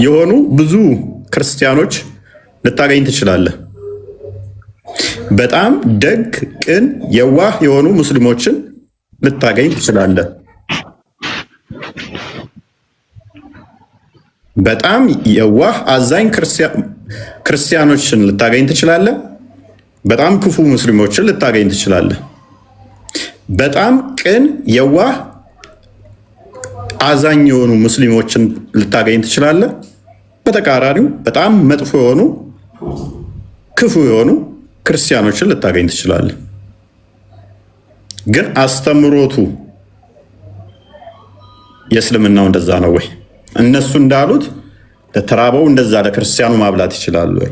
የሆኑ ብዙ ክርስቲያኖች ልታገኝ ትችላለህ። በጣም ደግ ቅን የዋህ የሆኑ ሙስሊሞችን ልታገኝ ትችላለህ። በጣም የዋህ አዛኝ ክርስቲያኖችን ልታገኝ ትችላለህ። በጣም ክፉ ሙስሊሞችን ልታገኝ ትችላለህ። በጣም ቅን የዋህ አዛኝ የሆኑ ሙስሊሞችን ልታገኝ ትችላለህ። በተቃራኒው በጣም መጥፎ የሆኑ ክፉ የሆኑ ክርስቲያኖችን ልታገኝ ትችላለህ። ግን አስተምሮቱ የእስልምናው እንደዛ ነው ወይ? እነሱ እንዳሉት ለተራበው እንደዛ ለክርስቲያኑ ማብላት ይችላሉ ወይ?